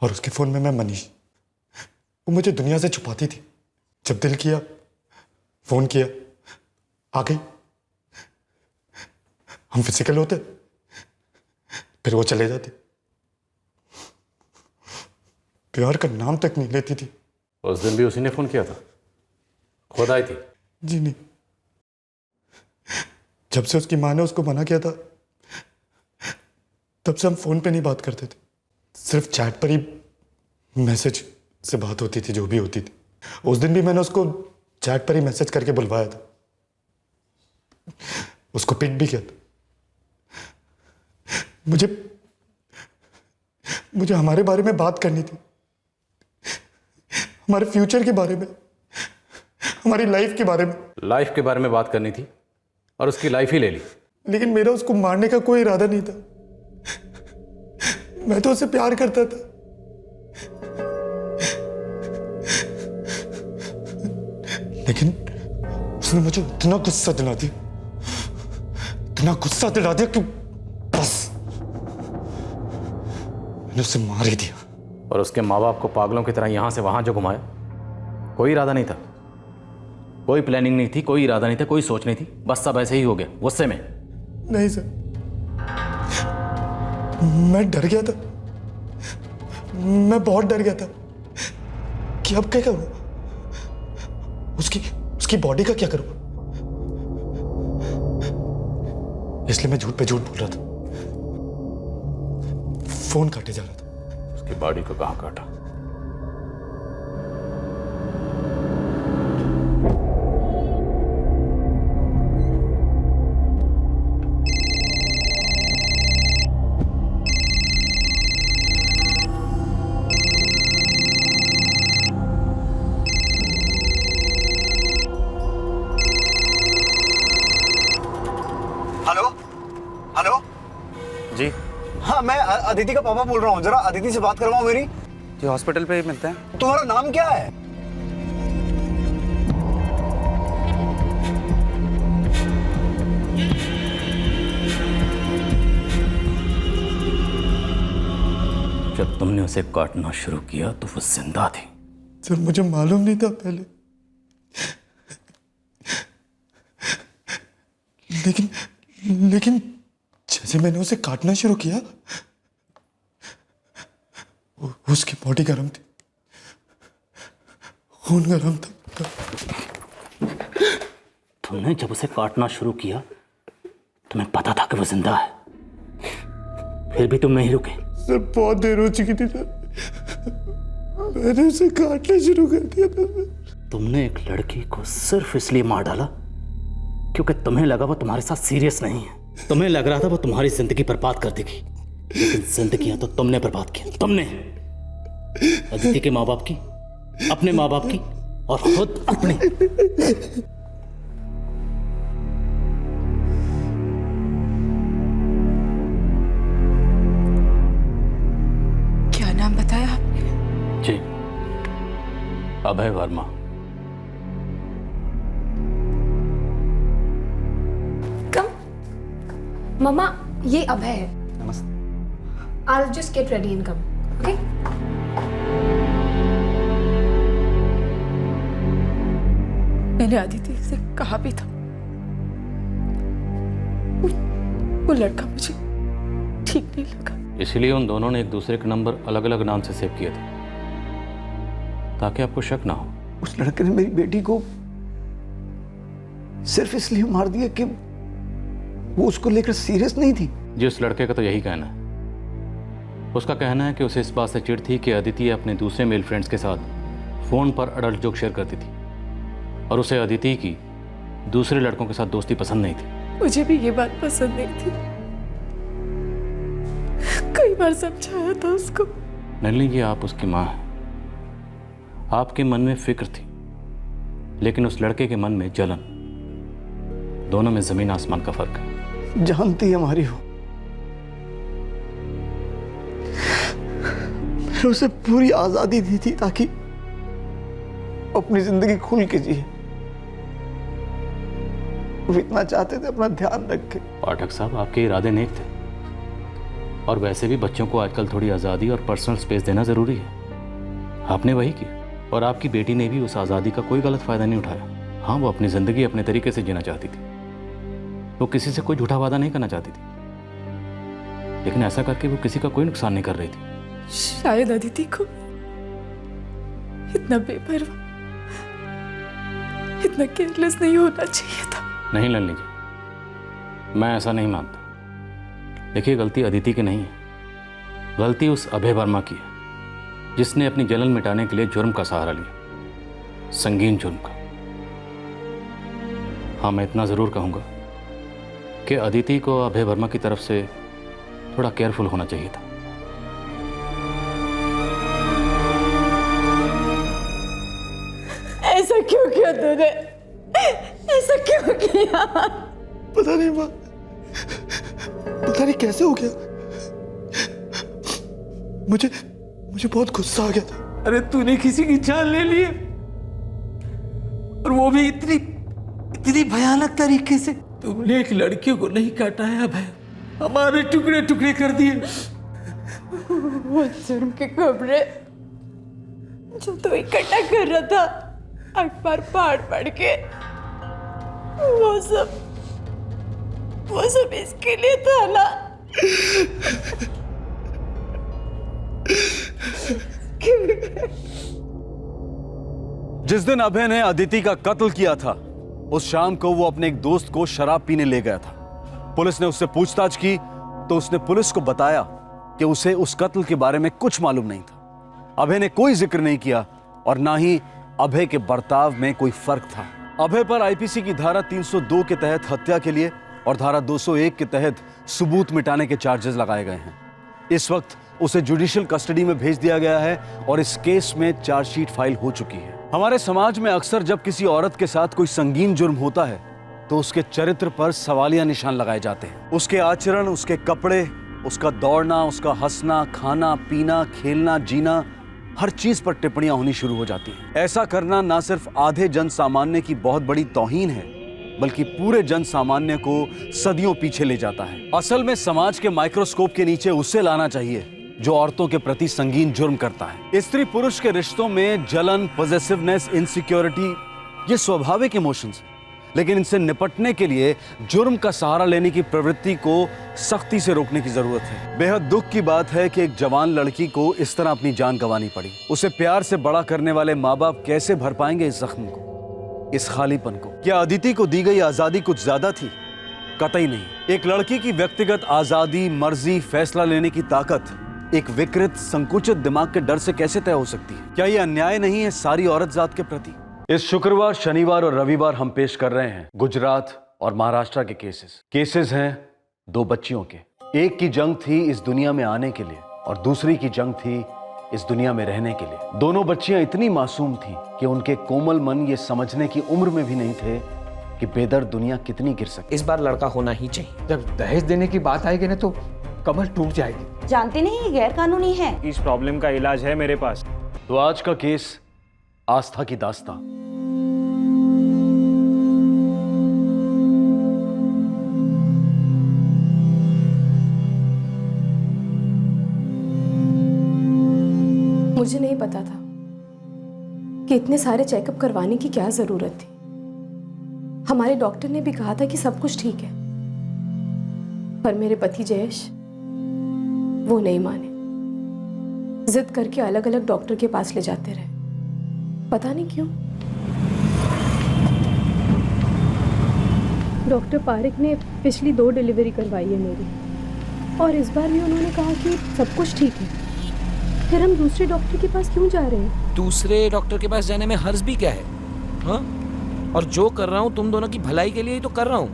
और उसके फोन में मैं मनीष। वो मुझे दुनिया से छुपाती थी। जब दिल किया फोन किया, आ गई। हम फिजिकल होते, फिर वो चले जाते। प्यार का नाम तक नहीं लेती थी। उस दिन भी उसी ने फोन किया था? खुद आई थी? जी नहीं, जब से उसकी माँ ने उसको मना किया था तब से हम फोन पे नहीं बात करते थे। सिर्फ चैट पर ही मैसेज से बात होती थी, जो भी होती थी। उस दिन भी मैंने उसको चैट पर ही मैसेज करके बुलवाया था, उसको पिक भी किया था। मुझे हमारे बारे में बात करनी थी, हमारे फ्यूचर के बारे में, हमारी लाइफ के बारे में। लाइफ के बारे में बात करनी थी और उसकी लाइफ ही ले ली। लेकिन मेरा उसको मारने का कोई इरादा नहीं था। मैं तो उसे प्यार करता था। लेकिन उसने मुझे इतना गुस्सा दिला दिया, इतना गुस्सा दिला दिया कि बस मैंने उसे मार ही दिया। और उसके माँ बाप को पागलों की तरह यहां से वहां जो घुमाया, कोई इरादा नहीं था, कोई प्लानिंग नहीं थी, कोई इरादा नहीं था, कोई सोच नहीं थी, बस सब ऐसे ही हो गया गुस्से में। नहीं सर, मैं डर गया था, मैं बहुत डर गया था कि अब क्या करूं, उसकी बॉडी का क्या करूं। इसलिए मैं झूठ पे झूठ बोल रहा था, फोन काटे जा रहा था। उसकी बॉडी को कहां काटा? हेलो हेलो जी हाँ, मैं अदिति का पापा बोल रहा हूँ। जरा अदिति से बात करवाओ मेरी। जी हॉस्पिटल पे ही मिलते हैं। तुम्हारा नाम क्या है? जब तुमने उसे काटना शुरू किया तो वो जिंदा थी। सर मुझे मालूम नहीं था पहले, लेकिन जैसे मैंने उसे काटना शुरू किया उसकी बॉडी गर्म थी, खून गर्म था। तुमने जब उसे काटना शुरू किया तुम्हें पता था कि वो जिंदा है, फिर भी तुम नहीं रुके। सर बहुत देर हो चुकी थी सर, मैंने उसे काटना शुरू कर दिया था। तुमने एक लड़की को सिर्फ इसलिए मार डाला क्योंकि तुम्हें लगा वो तुम्हारे साथ सीरियस नहीं है। तुम्हें लग रहा था वो तुम्हारी जिंदगी बर्बाद कर देगी, लेकिन जिंदगी तो तुमने बर्बाद की। तुमने अदिति के माँ बाप की, अपने माँ बाप की और खुद अपने। क्या नाम बताया आपने? जी, अभय वर्मा। मम्मा, ये अभय है। नमस्ते। I'll just get ready and come. Okay? मैंने अदिति से कहा भी था, वो लड़का मुझे ठीक नहीं लगा। इसलिए उन दोनों ने एक दूसरे के नंबर अलग अलग नाम से सेव किए थे ताकि आपको शक ना हो। उस लड़के ने मेरी बेटी को सिर्फ इसलिए मार दिया कि वो उसको लेकर सीरियस नहीं थी। जी, उस लड़के का तो यही कहना है। उसका कहना है कि उसे इस बात से चिढ़ थी कि अदिति अपने दूसरे मेल फ्रेंड्स के साथ फ़ोन पर अडल्ट जोक शेयर करती थी और उसे अदिति की दूसरे लड़कों के साथ दोस्ती पसंद नहीं थी। मुझे भी ये बात पसंद नहीं थी, कई बार समझाया था उसको। नलिनी जी, आप उसकी माँ हैं, आपके मन में फिक्र थी, लेकिन उस लड़के के मन में जलन। दोनों में ज़मीन आसमान का फर्क है। जानती हमारी हो। मैंने उसे पूरी आजादी दी थी ताकि अपनी जिंदगी खुल के जिए। वो इतना चाहते थे अपना ध्यान रखे। पाठक साहब, आपके इरादे नेक थे, और वैसे भी बच्चों को आजकल थोड़ी आज़ादी और पर्सनल स्पेस देना ज़रूरी है। आपने वही किया, और आपकी बेटी ने भी उस आज़ादी का कोई गलत फ़ायदा नहीं उठाया। हाँ, वो अपनी ज़िंदगी अपने तरीके से जीना चाहती थी, वो किसी से कोई झूठा वादा नहीं करना चाहती थी, लेकिन ऐसा करके वो किसी का कोई नुकसान नहीं कर रही थी। शायद अदिति को इतना बेपरवाह, इतना केयरलेस नहीं होना चाहिए था। नहीं लल्ली जी, मैं ऐसा नहीं मानता। देखिए, गलती अदिति की नहीं है, गलती उस अभय वर्मा की है, जिसने अपनी जलन मिटाने के लिए जुर्म का सहारा लिया, संगीन जुर्म का। हाँ, मैं इतना ज़रूर कहूँगा कि अदिति को अभय वर्मा की तरफ से थोड़ा केयरफुल होना चाहिए था। ऐसा क्यों किया तूने? ऐसा क्यों किया? पता नहीं माँ, पता नहीं कैसे हो गया। मुझे बहुत गुस्सा आ गया था। अरे तूने किसी की जान ले ली है, और वो भी इतनी भयानक तरीके से। तुमने एक लड़की को नहीं काटा है भाई, हमारे टुकड़े टुकड़े कर दिए। वो जुर्म के कपड़े जो तू इकट्ठा कर रहा था अखबार पढ़ के, वो सब इसके लिए था ना। जिस दिन अभय ने अदिति का कत्ल किया था, उस शाम को वो अपने एक दोस्त को शराब पीने ले गया था। पुलिस ने उससे पूछताछ की तो उसने पुलिस को बताया कि उसे उस कत्ल के बारे में कुछ मालूम नहीं था। अभय ने कोई जिक्र नहीं किया, और ना ही अभय के बर्ताव में कोई फर्क था। अभय पर आईपीसी की धारा 302 के तहत हत्या के लिए और धारा 201 के तहत सबूत मिटाने के चार्जेस लगाए गए हैं। इस वक्त उसे जुडिशियल कस्टडी में भेज दिया गया है, और इस केस में चार्जशीट फाइल हो चुकी है। हमारे समाज में अक्सर जब किसी औरत के साथ कोई संगीन जुर्म होता है तो उसके चरित्र पर सवालिया निशान लगाए जाते हैं। उसके आचरण, उसके कपड़े, उसका दौड़ना, उसका हंसना, खाना पीना, खेलना, जीना, हर चीज पर टिप्पणियां होनी शुरू हो जाती हैं। ऐसा करना ना सिर्फ आधे जन सामान्य की बहुत बड़ी तौहीन है, बल्कि पूरे जन सामान्य को सदियों पीछे ले जाता है। असल में समाज के माइक्रोस्कोप के नीचे उसे लाना चाहिए जो औरतों के प्रति संगीन जुर्म करता है। स्त्री पुरुष के रिश्तों में जलन, पॉजेसिवनेस, इनसिक्योरिटी, ये स्वाभाविक इमोशंस हैं, लेकिन इनसे निपटने के लिए जुर्म का सहारा लेने की प्रवृत्ति को सख्ती से रोकने की जरूरत है। बेहद दुख की बात है कि एक जवान लड़की को इस तरह अपनी जान गंवानी पड़ी। उसे प्यार से बड़ा करने वाले माँ बाप कैसे भर पाएंगे इस जख्म को, इस खालीपन को? क्या अदिति को दी गई आजादी कुछ ज्यादा थी? कतई नहीं। एक लड़की की व्यक्तिगत आजादी, मर्जी, फैसला लेने की ताकत एक विकृत, संकुचित दिमाग के डर से कैसे तय हो सकती है? क्या यह अन्याय नहीं है सारी औरत जात के प्रति? इस शुक्रवार, शनिवार और रविवार हम पेश कर रहे हैं गुजरात और महाराष्ट्र के केसेस हैं 2 बच्चियों के। एक की जंग थी इस दुनिया में आने के लिए, और दूसरी की जंग थी इस दुनिया में रहने के लिए। दोनों बच्चियां इतनी मासूम थीं कि उनके कोमल मन ये समझने की उम्र में भी नहीं थे कि बेदर्द दुनिया कितनी गिर सकती। इस बार लड़का होना ही चाहिए। जब दहेज देने की बात आएगी ना तो कमर टूट जाएगी। जानते नहीं ये गैर कानूनी है। इस प्रॉब्लम का इलाज है मेरे पास। तो आज का केस आस्था की दास्तां। मुझे नहीं पता था कि इतने सारे चेकअप करवाने की क्या जरूरत थी। हमारे डॉक्टर ने भी कहा था कि सब कुछ ठीक है, पर मेरे पति जयेश वो नहीं माने। जिद करके अलग अलग डॉक्टर के पास ले जाते रहे, पता नहीं क्यों। डॉक्टर पारिक ने पिछली 2 डिलीवरी करवाई है मेरी, और इस बार भी उन्होंने कहा कि सब कुछ ठीक है। फिर हम दूसरे डॉक्टर के पास क्यों जा रहे हैं? दूसरे डॉक्टर के पास जाने में हर्ज भी क्या है? हाँ, और जो कर रहा हूँ तुम दोनों की भलाई के लिए ही तो कर रहा हूँ।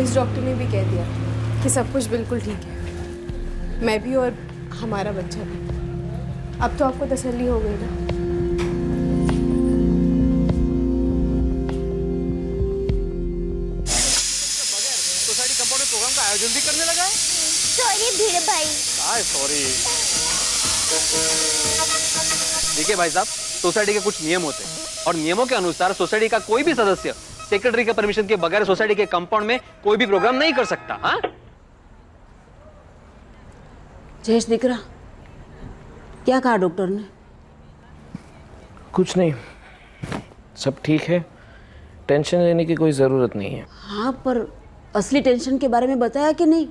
इस डॉक्टर ने भी कह दिया कि सब कुछ बिल्कुल ठीक है, मैं भी और हमारा बच्चा भी। अब तो आपको तसल्ली हो गई ना? सोसाइटी कंपाउंड में प्रोग्राम का आयोजन भी करने लगा है। सॉरी भीड़ भाई। सॉरी। देखिए भाई साहब, सोसाइटी के कुछ नियम होते हैं और नियमों के अनुसार सोसाइटी का कोई भी सदस्य सेक्रेटरी के परमिशन के बगैर सोसाइटी के कंपाउंड में कोई भी प्रोग्राम नहीं कर सकता। हाँ, जयेश दिख रहा, क्या कहा डॉक्टर ने? कुछ नहीं, सब ठीक है, टेंशन लेने की कोई जरूरत नहीं है। हाँ, पर असली टेंशन के बारे में बताया कि नहीं?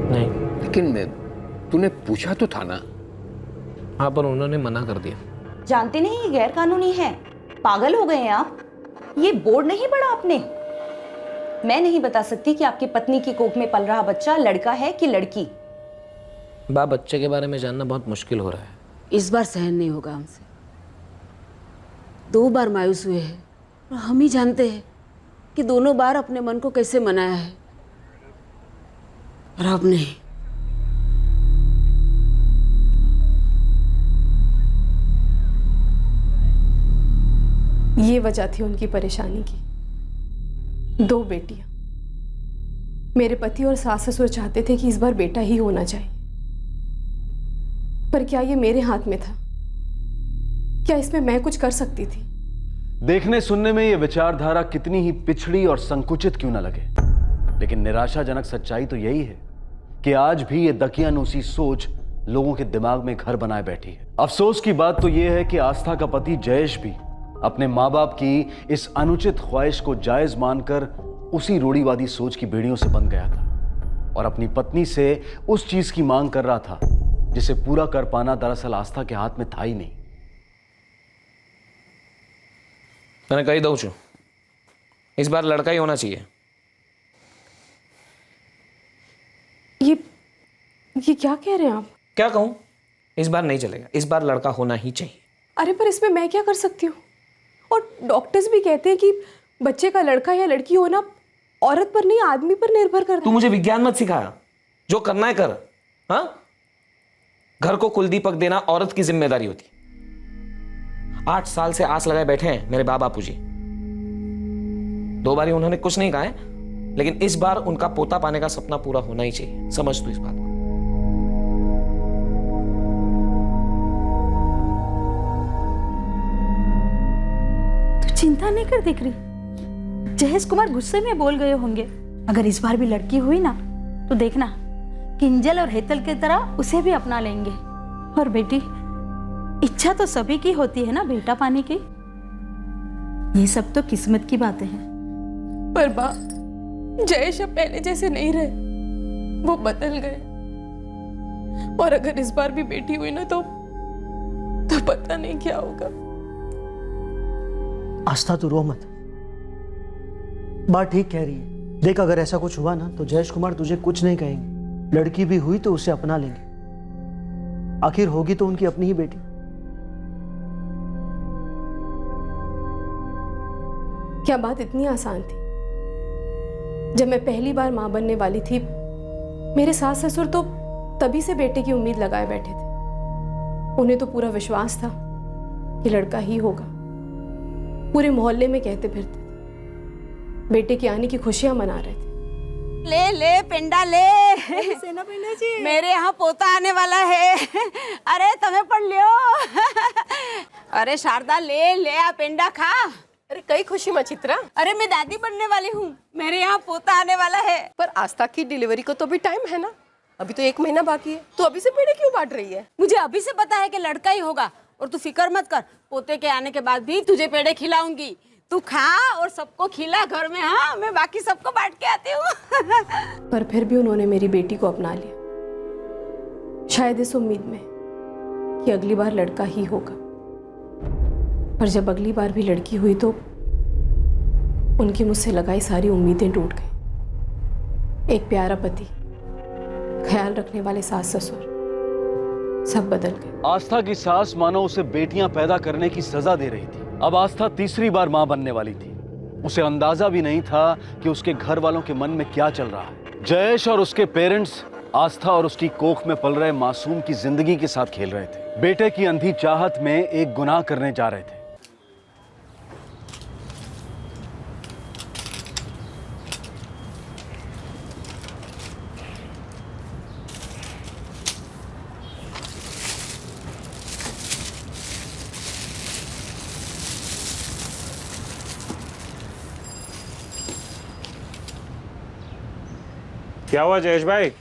नहीं। लेकिन तूने पूछा तो था ना? हाँ, पर उन्होंने मना कर दिया। जानते नहीं ये गैर कानूनी है, पागल हो गए हैं आप। ये बोर्ड नहीं पढ़ा आपने? मैं नहीं बता सकती कि आपकी पत्नी की कोख में पल रहा बच्चा लड़का है कि लड़की। बा, बच्चे के बारे में जानना बहुत मुश्किल हो रहा है। इस बार सहन नहीं होगा हमसे। 2 बार मायूस हुए हैं और हम ही जानते हैं कि दोनों बार अपने मन को कैसे मनाया है, और अब नहीं। ये वजह थी उनकी परेशानी की। 2 बेटियां। मेरे पति और सास ससुर चाहते थे कि इस बार बेटा ही होना चाहिए, पर क्या ये मेरे हाथ में था? क्या इसमें मैं कुछ कर सकती थी? देखने सुनने में यह विचारधारा कितनी ही पिछड़ी और संकुचित क्यों न लगे, लेकिन निराशाजनक सच्चाई तो यही है कि आज भी यह दकियानूसी सोच लोगों के दिमाग में घर बनाए बैठी है। अफसोस की बात तो यह है कि आस्था का पति जयेश भी अपने माँ बाप की इस अनुचित ख्वाहिश को जायज मानकर उसी रूढ़िवादी सोच की बेड़ियों से बंध गया था और अपनी पत्नी से उस चीज की मांग कर रहा था जिसे पूरा कर पाना दरअसल आस्था के हाथ में था ही नहीं। मैंने कही दऊं छू, इस बार लड़का ही होना चाहिए। ये क्या कह रहे हैं आप? क्या कहूं? इस बार नहीं चलेगा, इस बार लड़का होना ही चाहिए। अरे पर इसमें मैं क्या कर सकती हूँ? और डॉक्टर्स भी कहते हैं कि बच्चे का लड़का या लड़की होना औरत पर नहीं आदमी पर निर्भर करता है। तू मुझे विज्ञान मत सिखाया, जो करना है कर। हाँ, घर को कुलदीपक देना औरत की जिम्मेदारी होती। 8 साल से आस लगाए बैठे हैं मेरे बापू जी। 2 बार उन्होंने कुछ नहीं कहा है, लेकिन इस बार उनका पोता पाने का सपना पूरा होना ही चाहिए। समझ तू इस बात को। तू चिंता नहीं कर दिख रही। जहेश कुमार गुस्से में बोल गए होंगे। अगर इस बार भी लड़की हुई ना तो देखना, किंजल और हेतल की तरह उसे भी अपना लेंगे। और बेटी, इच्छा तो सभी की होती है ना बेटा पाने की। ये सब तो किस्मत की बातें हैं। पर बा, जयेश अब पहले जैसे नहीं रहे, वो बदल गए। और अगर इस बार भी बेटी हुई ना तो पता नहीं क्या होगा। आस्था, तू रो मत। बात ठीक कह रही है। देख, अगर ऐसा कुछ हुआ ना तो जयेश कुमार तुझे कुछ नहीं कहेंगे। लड़की भी हुई तो उसे अपना लेंगे। आखिर होगी तो उनकी अपनी ही बेटी। क्या बात इतनी आसान थी? जब मैं पहली बार मां बनने वाली थी, मेरे सास ससुर तो तभी से बेटे की उम्मीद लगाए बैठे थे। उन्हें तो पूरा विश्वास था कि लड़का ही होगा। पूरे मोहल्ले में कहते फिरते थे, बेटे के आने की खुशियां मना रहे थे। ले ले पेंडा ले, सेना पेंडा जी, मेरे यहाँ पोता आने वाला है। अरे तुम्हें पढ़ लियो। अरे शारदा, ले ले आ पेंडा खा। अरे कई खुशी मचित्रा। अरे मैं दादी बनने वाली हूँ, मेरे यहाँ पोता आने वाला है। पर आस्था की डिलीवरी को तो भी टाइम है ना, अभी तो 1 महीना बाकी है। तो अभी से पेड़े क्यों बांट रही है? मुझे अभी से पता है कि लड़का ही होगा, और तू फिक्र मत कर, पोते के आने के बाद भी तुझे पेड़े खिलाऊंगी। तू खा और सबको खिला घर में। हाँ, मैं बाकी सबको बांट के आती हूँ। पर फिर भी उन्होंने मेरी बेटी को अपना लिया, शायद इस उम्मीद में कि अगली बार लड़का ही होगा। पर जब अगली बार भी लड़की हुई तो उनकी मुझसे लगाई सारी उम्मीदें टूट गई। एक प्यारा पति, ख्याल रखने वाले सास ससुर, सब बदल गए। आस्था की सास मानो उसे बेटियां पैदा करने की सजा दे रही थी। अब आस्था तीसरी बार मां बनने वाली थी उसे अंदाजा भी नहीं था कि उसके घर वालों के मन में क्या चल रहा है। जयेश और उसके पेरेंट्स आस्था और उसकी कोख में पल रहे मासूम की जिंदगी के साथ खेल रहे थे। बेटे की अंधी चाहत में एक गुनाह करने जा रहे थे। क्या हुआ जयेश भाई,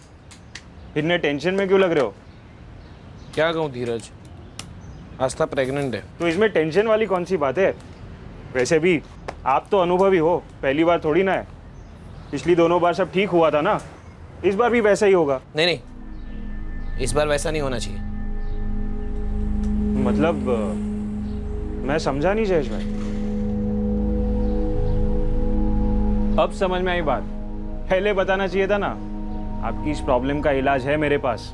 इतने टेंशन में क्यों लग रहे हो? क्या कहूँ धीरज, आस्था प्रेग्नेंट है। तो इसमें टेंशन वाली कौन सी बात है? वैसे भी आप तो अनुभवी हो, पहली बार थोड़ी ना है। पिछली दोनों बार सब ठीक हुआ था ना, इस बार भी वैसा ही होगा। नहीं नहीं, इस बार वैसा नहीं होना चाहिए। मतलब मैं समझा नहीं जयेश भाई। अब समझ में आई बात, पहले बताना चाहिए था ना। आपकी इस प्रॉब्लम का इलाज है मेरे पास।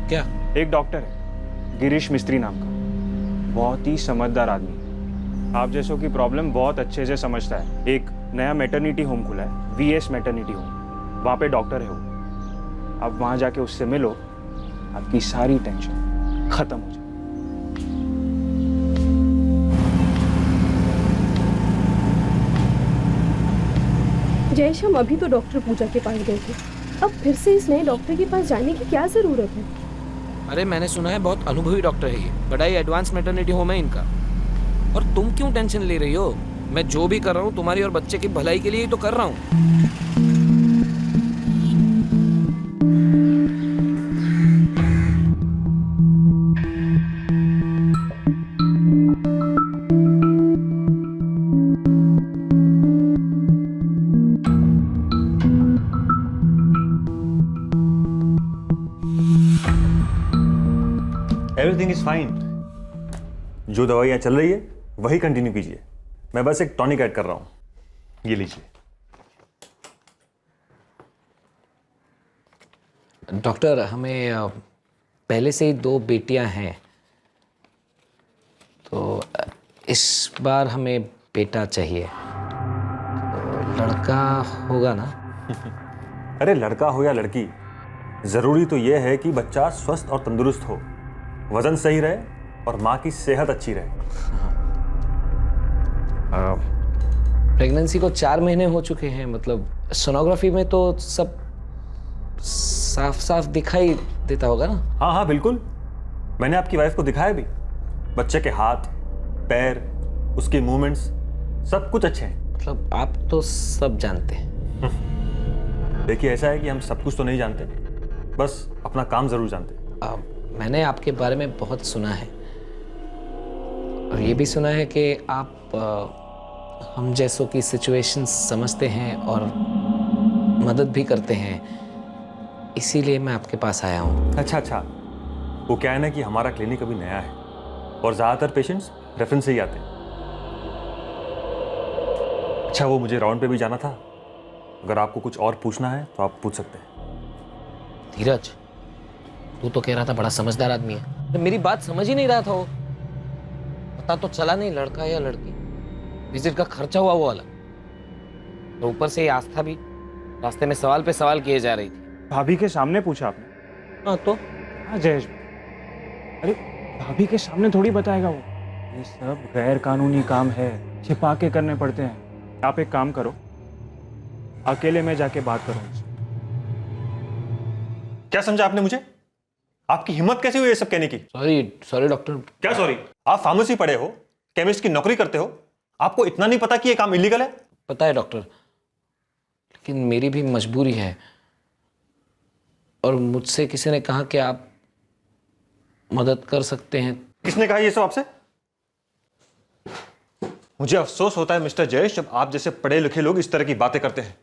क्या? एक डॉक्टर है गिरीश मिस्त्री नाम का, बहुत ही समझदार आदमी, आप जैसों की प्रॉब्लम बहुत अच्छे से समझता है। एक नया मैटरनिटी होम खुला है, वीएस मैटरनिटी होम, वहाँ पे डॉक्टर है वो। आप वहाँ जाके उससे मिलो, आपकी सारी टेंशन खत्म हो जाए। जयेश, हम अभी तो डॉक्टर पूजा के पास गए थे, अब फिर से इस नए डॉक्टर के पास जाने की क्या जरूरत है? अरे मैंने सुना है बहुत अनुभवी डॉक्टर है ये, बड़ा ही एडवांस मैटरनिटी होम है इनका। और तुम क्यों टेंशन ले रही हो? मैं जो भी कर रहा हूँ तुम्हारी और बच्चे की भलाई के लिए ही तो कर रहा हूँ। Everything is fine. जो दवाइयाँ चल रही है वही कंटिन्यू कीजिए, मैं बस एक टॉनिक ऐड कर रहा हूँ, ये लीजिए। डॉक्टर, हमें पहले से ही 2 बेटियां हैं, तो इस बार हमें बेटा चाहिए। तो लड़का होगा ना? अरे लड़का हो या लड़की, ज़रूरी तो यह है कि बच्चा स्वस्थ और तंदुरुस्त हो, वजन सही रहे और माँ की सेहत अच्छी रहे। प्रेगनेंसी को 4 महीने हो चुके हैं, मतलब सोनोग्राफी में तो सब साफ साफ दिखाई देता होगा ना? हाँ हाँ बिल्कुल, मैंने आपकी वाइफ को दिखाया भी। बच्चे के हाथ पैर, उसके मूवमेंट्स सब कुछ अच्छे हैं। मतलब आप तो सब जानते हैं। देखिए ऐसा है कि हम सब कुछ तो नहीं जानते, बस अपना काम जरूर जानते हैं। मैंने आपके बारे में बहुत सुना है, और ये भी सुना है कि आप हम जैसों की सिचुएशन समझते हैं और मदद भी करते हैं, इसीलिए मैं आपके पास आया हूँ। अच्छा, वो क्या है ना कि हमारा क्लिनिक अभी नया है और ज़्यादातर पेशेंट्स रेफरेंस से ही आते हैं। अच्छा, वो मुझे राउंड पे भी जाना था, अगर आपको कुछ और पूछना है तो आप पूछ सकते हैं। धीरज, तू तो कह रहा था बड़ा समझदार आदमी है, तो मेरी बात समझ ही नहीं रहा था वो। पता तो चला नहीं लड़का या लड़की, विजिट का खर्चा हुआ वो अलग, तो ऊपर से ये आस्था भी रास्ते में सवाल पे सवाल किए जा रही थी। भाभी के सामने पूछा आपने? हाँ तो? हाँ जयेश, अरे भाभी के सामने थोड़ी बताएगा वो, ये सब गैर कानूनी काम है, छिपा के करने पड़ते हैं। आप एक काम करो, अकेले में जाके बात करो। क्या समझा आपने मुझे? आपकी हिम्मत कैसे हुई ये सब कहने की? Sorry doctor. क्या सॉरी? आप फार्मेसी पढ़े हो, केमिस्ट की नौकरी करते हो, आपको इतना नहीं पता कि ये काम इलीगल है? पता है डॉक्टर, लेकिन मेरी भी मजबूरी है, और मुझसे किसी ने कहा कि आप मदद कर सकते हैं। किसने कहा ये सब आपसे? मुझे अफसोस होता है मिस्टर जयेश, जब आप जैसे पढ़े लिखे लोग इस तरह की बातें करते हैं।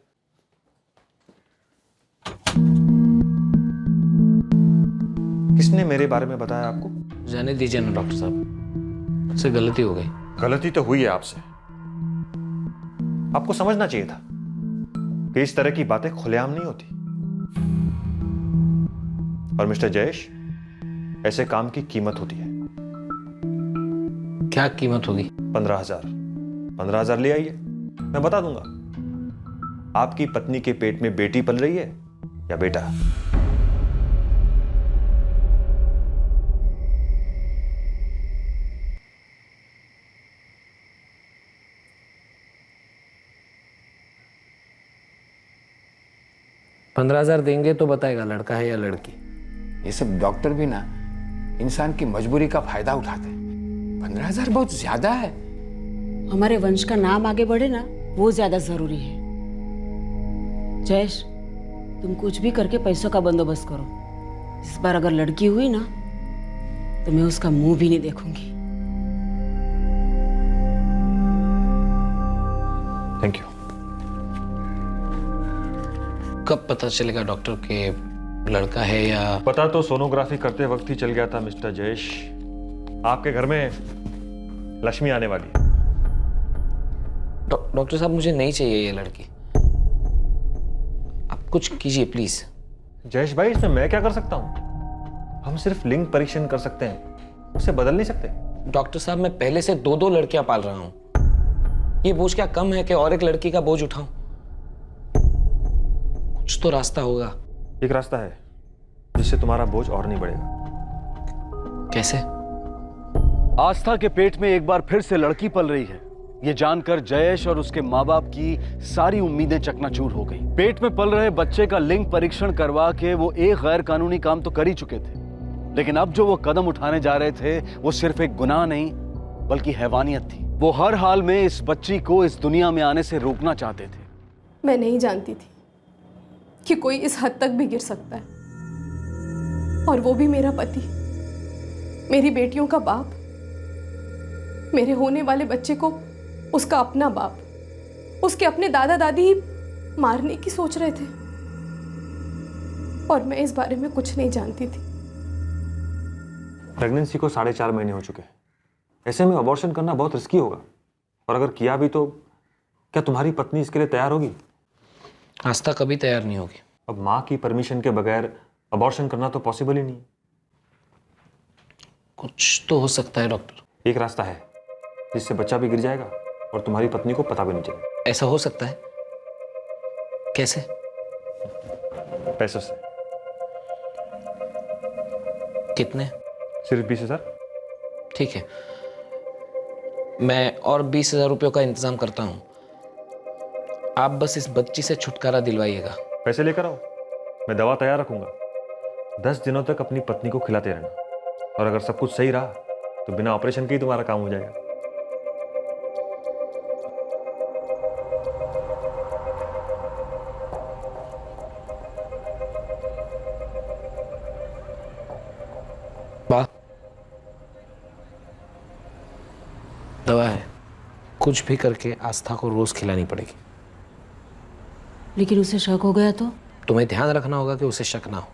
किसने मेरे बारे में बताया आपको? जाने दीजिए ना डॉक्टर साहब, मुझसे गलती हो गई। गलती तो हुई है आपसे, आपको समझना चाहिए था कि इस तरह की बातें खुलेआम नहीं होती। और मिस्टर जयेश, ऐसे काम की कीमत होती है। क्या कीमत होगी? 15,000। 15,000 ले आइए, मैं बता दूंगा आपकी पत्नी के पेट में बेटी पल रही है या बेटा। $15,000 देंगे तो बताएगा लड़का है या लड़की। ये सब डॉक्टर भी ना इंसान की मजबूरी का फायदा उठाते हैं। 15,000 बहुत ज्यादा है। हमारे वंश का नाम आगे बढ़े ना, वो ज्यादा जरूरी है। जयेश, तुम कुछ भी करके पैसों का बंदोबस्त करो। इस बार अगर लड़की हुई ना तो मैं उसका मुंह भी नहीं देखूंगी। Thank you. कब पता चलेगा डॉक्टर के लड़का है या? पता तो सोनोग्राफी करते वक्त ही चल गया था मिस्टर जयेश। आपके घर में लक्ष्मी आने वाली है। डॉक्टर साहब, मुझे नहीं चाहिए ये लड़की, आप कुछ कीजिए प्लीज। जयेश भाई, इसमें मैं क्या कर सकता हूं? हम सिर्फ लिंग परीक्षण कर सकते हैं, उसे बदल नहीं सकते। डॉक्टर साहब, मैं पहले से 2 लड़कियां पाल रहा हूं। ये बोझ क्या कम है कि और एक लड़की का बोझ उठाऊं? कुछ तो रास्ता होगा। एक रास्ता है जिससे तुम्हारा बोझ और नहीं बढ़ेगा। कैसे? आस्था के पेट में एक बार फिर से लड़की पल रही है। ये जानकर जयेश और उसके माँ बाप की सारी उम्मीदें चकनाचूर हो गई। पेट में पल रहे बच्चे का लिंग परीक्षण करवा के वो एक गैर कानूनी काम तो कर ही चुके थे, लेकिन अब जो वो कदम उठाने जा रहे थे वो सिर्फ एक गुनाह नहीं बल्कि हैवानियत थी। वो हर हाल में इस बच्ची को इस दुनिया में आने से रोकना चाहते थे। मैं नहीं जानती थी कि कोई इस हद तक भी गिर सकता है, और वो भी मेरा पति, मेरी बेटियों का बाप, मेरे होने वाले बच्चे को उसका अपना बाप, उसके अपने दादा दादी ही मारने की सोच रहे थे, और मैं इस बारे में कुछ नहीं जानती थी। प्रेगनेंसी को 4.5 महीने हो चुके हैं। ऐसे में अबॉर्शन करना बहुत रिस्की होगा, और अगर किया भी तो क्या तुम्हारी पत्नी इसके लिए तैयार होगी? आस्था कभी तैयार नहीं होगी। अब माँ की परमिशन के बगैर अबॉर्शन करना तो पॉसिबल ही नहीं। कुछ तो हो सकता है डॉक्टर। एक रास्ता है जिससे बच्चा भी गिर जाएगा और तुम्हारी पत्नी को पता भी नहीं चलेगा। ऐसा हो सकता है? कैसे? पैसों से। कितने? सिर्फ 20,000। ठीक है, मैं और 20,000 रुपयों का इंतजाम करता हूँ। आप बस इस बच्ची से छुटकारा दिलवाइएगा। पैसे लेकर आओ, मैं दवा तैयार रखूंगा। 10 दिनों तक अपनी पत्नी को खिलाते रहना, और अगर सब कुछ सही रहा तो बिना ऑपरेशन के ही तुम्हारा काम हो जाएगा। वाह, दवा है, कुछ भी करके आस्था को रोज खिलानी पड़ेगी। लेकिन उसे शक हो गया तो? तुम्हें ध्यान रखना होगा कि उसे शक ना हो।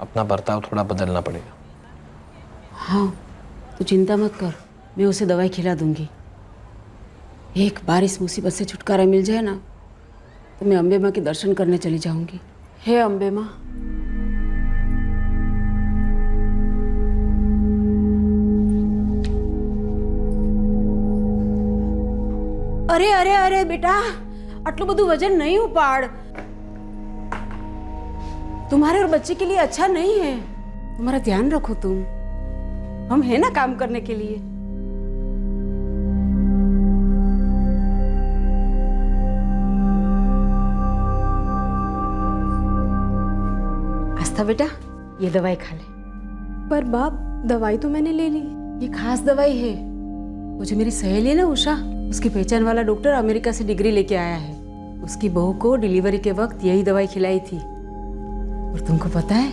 अपना बर्ताव थोड़ा बदलना पड़ेगा। हाँ, तू चिंता मत कर, मैं उसे दवाई खिला दूंगी। एक बार इस मुसीबत से छुटकारा मिल जाए ना तो मैं अम्बे माँ के दर्शन करने चली जाऊंगी। हे अम्बे माँ। अरे अरे अरे बेटा, आटલું બધું वजन नहीं उपाड़। तुम्हारे और बच्चे के लिए अच्छा नहीं है। तुम्हारा ध्यान रखो तुम, हम है ना काम करने के लिए। आस्था बेटा, ये दवाई खा ले। पर बाप, दवाई तो मैंने ले ली। ये खास दवाई है। वो जो मेरी सहेली है ना उषा, उसकी पहचान वाला डॉक्टर अमेरिका से डिग्री लेके आया है। उसकी बहू को डिलीवरी के वक्त यही दवाई खिलाई थी, और तुमको पता है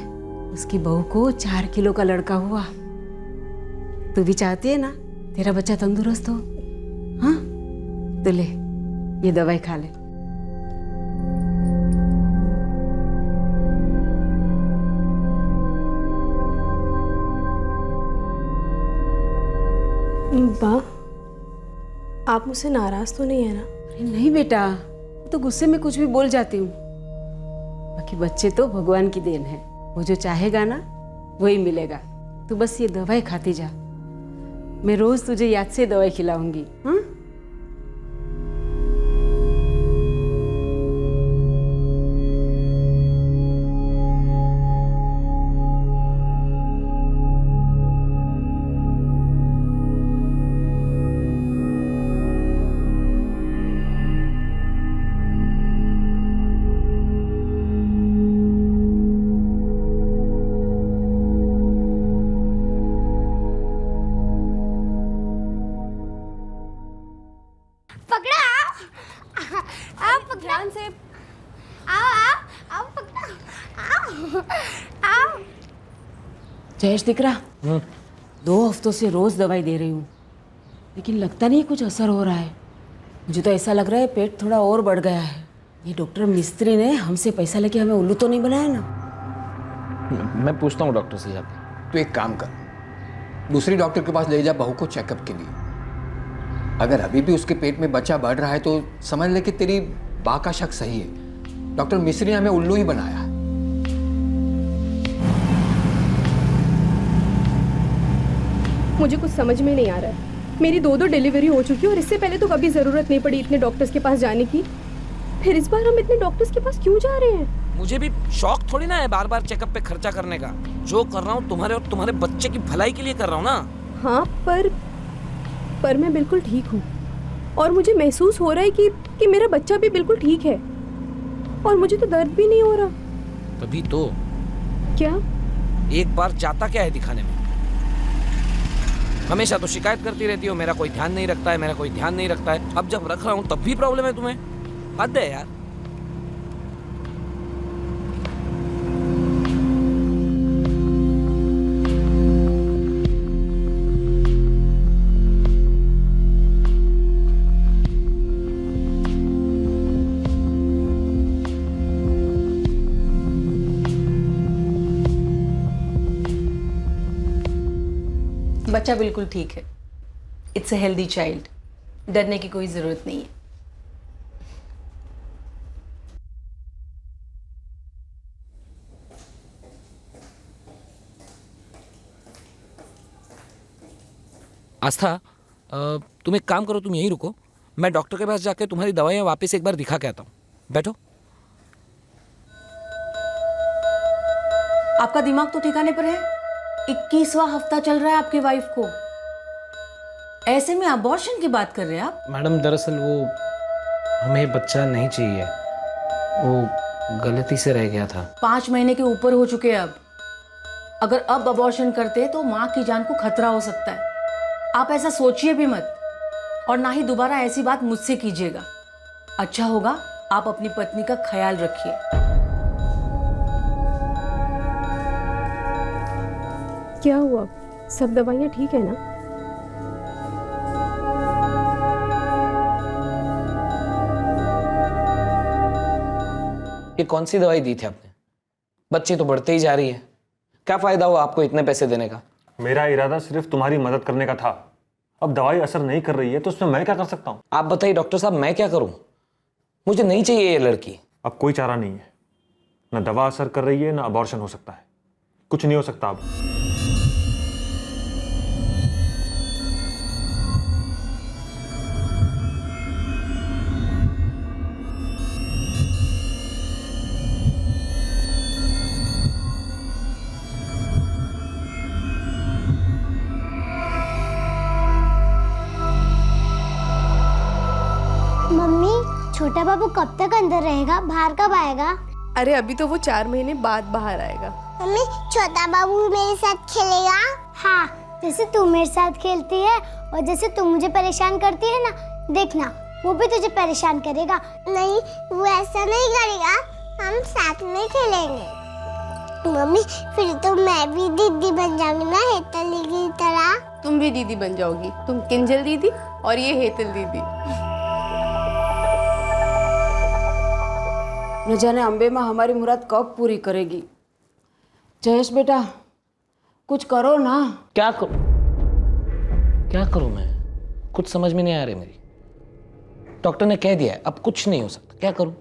उसकी बहू को 4 किलो का लड़का हुआ। तू भी चाहती है ना तेरा बच्चा तंदुरुस्त हो? हाँ, तो ले ये दवाई खा ले। माँ, आप मुझसे नाराज तो नहीं है ना? अरे नहीं बेटा, तो गुस्से में कुछ भी बोल जाती हूँ। बाकी बच्चे तो भगवान की देन है, वो जो चाहेगा ना वही मिलेगा। तू बस ये दवाई खाती जा, मैं रोज तुझे याद से दवाई खिलाऊंगी। हाँ, जयेश दिख रहा 2 हफ्तों से रोज दवाई दे रही हूँ, लेकिन लगता नहीं कुछ असर हो रहा है। मुझे तो ऐसा लग रहा है पेट थोड़ा और बढ़ गया है। ये डॉक्टर मिस्त्री ने हमसे पैसा लेके हमें उल्लू तो नहीं बनाया ना? मैं पूछता हूँ डॉक्टर से जाके। तो एक काम कर, दूसरी डॉक्टर के पास ले जा बहू को चेकअप के लिए। अगर अभी भी उसके पेट में बच्चा बढ़ रहा है तो समझ ले कि तेरी बा का शक सही है। डॉक्टर मिस्री ने हमें उल्लू ही बनाया है। मुझे कुछ समझ में नहीं आ रहा है। मेरी 2 डिलीवरी हो चुकी है और इससे पहले तो कभी ज़रूरत नहीं पड़ी इतने डॉक्टर्स के पास जाने की। फिर इस बार हम इतने डॉक्टर्स के पास क्यों जा रहे हैं? मुझे भी शौक थोड़ी ना है बार बार चेकअप पे खर्चा करने का। जो कर रहा हूँ तुम्हारे और तुम्हारे बच्चे की भलाई के लिए कर रहा हूँ ना। हाँ, पर मैं बिल्कुल ठीक हूँ और मुझे महसूस हो रहा है कि मेरा बच्चा भी बिल्कुल ठीक है और मुझे तो दर्द भी नहीं हो रहा। तभी तो। क्या? एक बार जाता क्या है दिखाने में? हमेशा तो शिकायत करती रहती हो, मेरा कोई ध्यान नहीं रखता है, मेरा कोई ध्यान नहीं रखता है। अब जब रख रहा हूँ तब भी प्रॉब्लम है तुम्हें। हद है यार। बच्चा बिल्कुल ठीक है। इट्स अ हेल्दी चाइल्ड, डरने की कोई ज़रूरत नहीं है। आस्था, तुम एक काम करो, तुम यहीं रुको, मैं डॉक्टर के पास जाके तुम्हारी दवाइयाँ वापस एक बार दिखा के आता हूँ। बैठो। आपका दिमाग तो ठिकाने पर है? 21वां हफ्ता चल रहा है आपकी वाइफ को, ऐसे में अबॉर्शन की बात कर रहे हैं आप? मैडम दरअसल वो हमें बच्चा नहीं चाहिए, वो गलती से रह गया था। 5 महीने के ऊपर हो चुके हैं अब। अगर अब अबॉर्शन करते तो माँ की जान को खतरा हो सकता है। आप ऐसा सोचिए भी मत और ना ही दोबारा ऐसी बात मुझसे कीजिएगा। अच्छा होगा आप अपनी पत्नी का ख्याल रखिए। क्या हुआ? सब दवाइयाँ ठीक है ना? ये कौन सी दवाई दी थी आपने? बच्ची तो बढ़ते ही जा रही है। क्या फायदा हुआ आपको इतने पैसे देने का? मेरा इरादा सिर्फ तुम्हारी मदद करने का था। अब दवाई असर नहीं कर रही है तो उसमें मैं क्या कर सकता हूँ? आप बताइए डॉक्टर साहब, मैं क्या करूँ? मुझे नहीं चाहिए ये लड़की। अब कोई चारा नहीं है, ना दवा असर कर रही है ना अबॉर्शन हो सकता है। कुछ नहीं हो सकता अब। मम्मी, छोटा बाबू कब तक अंदर रहेगा? बाहर कब आएगा? अरे अभी तो वो 4 महीने बाद बाहर आएगा। मम्मी, छोटा बाबू भी मेरे साथ खेलेगा? हाँ, जैसे तू मेरे साथ खेलती है और जैसे तू मुझे परेशान करती है ना, देखना वो भी तुझे परेशान करेगा। नहीं, वो ऐसा नहीं करेगा, हम साथ में खेलेंगे। मम्मी, फिर तो मैं भी दीदी बन जाऊंगी ना, हेतल दीदी की तरह। तुम भी दीदी बन जाओगी, तुम किंजल दीदी और ये हेतल दीदी। न जाने अम्बे माँ हमारी मुराद कब पूरी करेगी। जयेश बेटा कुछ करो ना। क्या करूं? क्या करूं मैं? कुछ समझ में नहीं आ रही मेरी। डॉक्टर ने कह दिया है अब कुछ नहीं हो सकता, क्या करूं?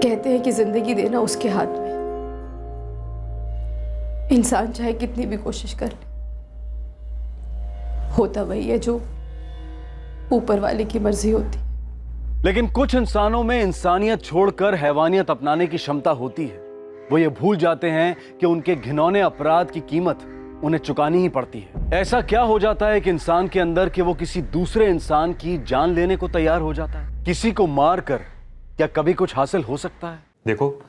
कहते हैं कि जिंदगी देना उसके हाथ में। इंसान चाहे कितनी भी कोशिश कर ले, होता वही है जो ऊपर वाले की मर्जी होती। लेकिन कुछ इंसानों में इंसानियत छोड़कर हैवानियत अपनाने की क्षमता होती है। वो ये भूल जाते हैं कि उनके घिनौने अपराध की कीमत उन्हें चुकानी ही पड़ती है। ऐसा क्या हो जाता है कि इंसान के अंदर कि वो किसी दूसरे इंसान की जान लेने को तैयार हो जाता है? किसी को मार कर क्या कभी कुछ हासिल हो सकता है? देखो,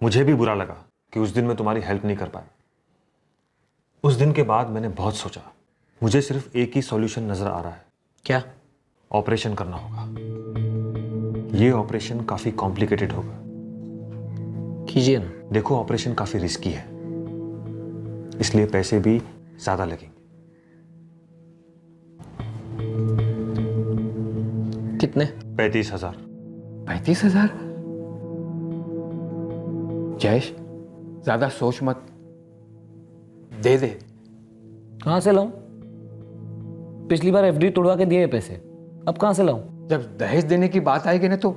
मुझे भी बुरा लगा कि उस दिन मैं तुम्हारी हेल्प नहीं कर पाया। उस दिन के बाद मैंने बहुत सोचा। मुझे सिर्फ एक ही सॉल्यूशन नजर आ रहा है। क्या? ऑपरेशन करना होगा। ये ऑपरेशन काफी कॉम्प्लिकेटेड होगा। कीजिए ना। देखो, ऑपरेशन काफी रिस्की है, इसलिए पैसे भी ज्यादा लगेंगे। कितने? 35,000। 35,000? जयेश, ज्यादा सोच मत, दे दे। कहां से लाऊं? पिछली बार एफडी तोड़वा के दिए पैसे, अब कहां से लाऊं? जब दहेज देने की बात आएगी ना तो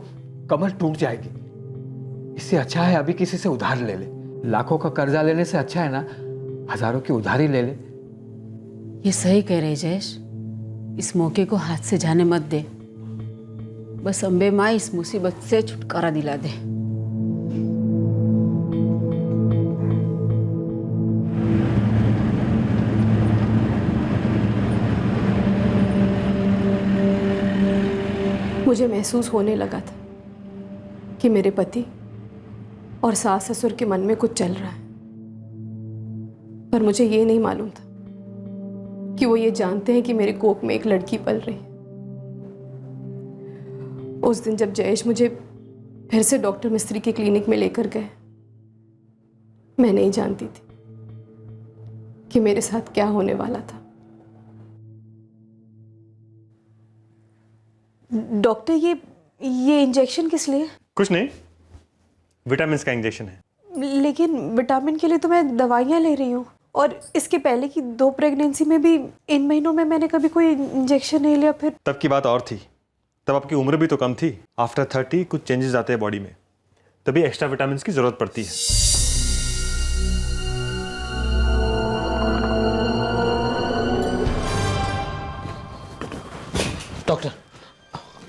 कमर टूट जाएगी। इससे अच्छा है अभी किसी से उधार ले ले। लाखों का कर्जा लेने से अच्छा है ना हजारों की उधारी ले ले। ये सही कह रहे जयेश, इस मौके को हाथ से जाने मत दे। बस अम्बे माँ इस मुसीबत से छुटकारा दिला दे। मुझे महसूस होने लगा था कि मेरे पति और सास ससुर के मन में कुछ चल रहा है, पर मुझे ये नहीं मालूम था कि वो ये जानते हैं कि मेरे कोख में एक लड़की पल रही है। उस दिन जब जयेश मुझे फिर से डॉक्टर मिस्त्री के क्लिनिक में लेकर गए, मैं नहीं जानती थी कि मेरे साथ क्या होने वाला था। डॉक्टर, ये इंजेक्शन किस लिए? कुछ नहीं, विटामिन का इंजेक्शन है। लेकिन विटामिन के लिए तो मैं दवाइयाँ ले रही हूँ, और इसके पहले की 2 प्रेगनेंसी में भी इन महीनों में मैंने कभी कोई इंजेक्शन नहीं लिया। फिर तब की बात और थी, तब आपकी उम्र भी तो कम थी। आफ्टर 30 कुछ चेंजेस आते हैं बॉडी में, तभी एक्स्ट्रा विटामिन की जरूरत पड़ती है। डॉक्टर,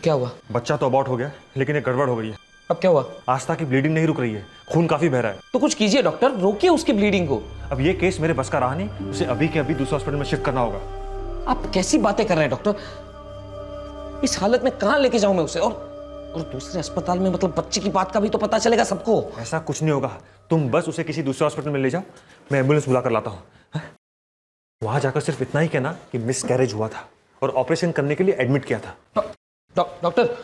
क्या हुआ? बच्चा तो अबॉर्ट हो गया, लेकिन एक गड़बड़ हो गई है। अब क्या हुआ? आस्था की ब्लीडिंग नहीं रुक रही है, खून काफी बह रहा है। तो कुछ कीजिए डॉक्टर, रोकिए उसकी ब्लीडिंग को। अब ये केस मेरे बस का रहा नहीं, उसे अभी के अभी दूसरे हॉस्पिटल में शिफ्ट करना होगा। आप कैसी बातें कर रहे हैं डॉक्टर? इस हालत में कहां लेके जाऊं मैं उसे? और दूसरे अस्पताल में, मतलब बच्चे की बात का भी तो पता चलेगा सबको। ऐसा कुछ नहीं होगा, तुम बस उसे किसी दूसरे हॉस्पिटल में ले जाओ, मैं एम्बुलेंस बुला कर लाता हूँ। वहां जाकर सिर्फ इतना ही कहना कि मिस कैरेज हुआ था और ऑपरेशन करने के लिए एडमिट किया था। Doctor,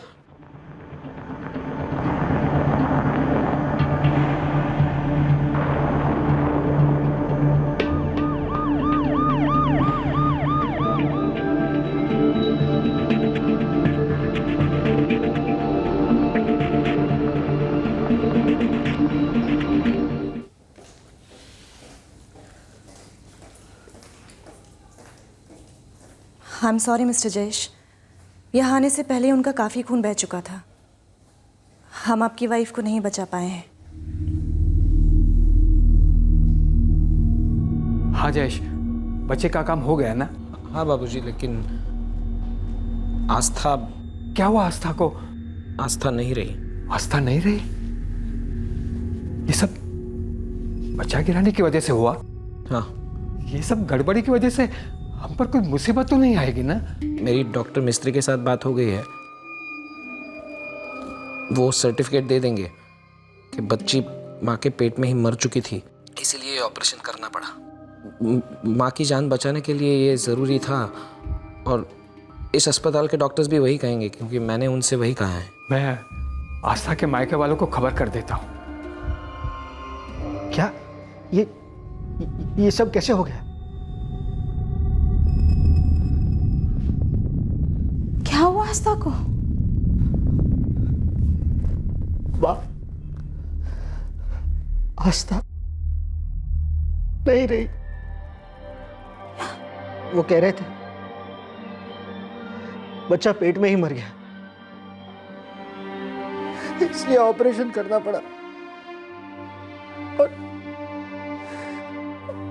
I am sorry mister Jayesh, यहाँ आने से पहले उनका काफ़ी खून बह चुका था। हम आपकी वाइफ को नहीं बचा पाए हैं। हाँ जयेश, बच्चे का काम हो गया ना? हाँ बाबूजी, लेकिन आस्था। क्या हुआ आस्था को? आस्था नहीं रही। आस्था नहीं रही? ये सब बच्चा गिराने की वजह से हुआ? हाँ। ये सब गड़बड़ी की वजह से हम पर कोई मुसीबत तो नहीं आएगी ना? मेरी डॉक्टर मिस्त्री के साथ बात हो गई है, वो सर्टिफिकेट दे देंगे कि बच्ची माँ के पेट में ही मर चुकी थी, इसीलिए ये ऑपरेशन करना पड़ा। माँ की जान बचाने के लिए ये ज़रूरी था, और इस अस्पताल के डॉक्टर्स भी वही कहेंगे, क्योंकि मैंने उनसे वही कहा है। मैं आस्था के मायके वालों को खबर कर देता हूँ। क्या ये सब कैसे हो गया? क्या हुआ आस्था को? आस्था नहीं रही। वो कह रहे थे बच्चा पेट में ही मर गया, इसलिए ऑपरेशन करना पड़ा।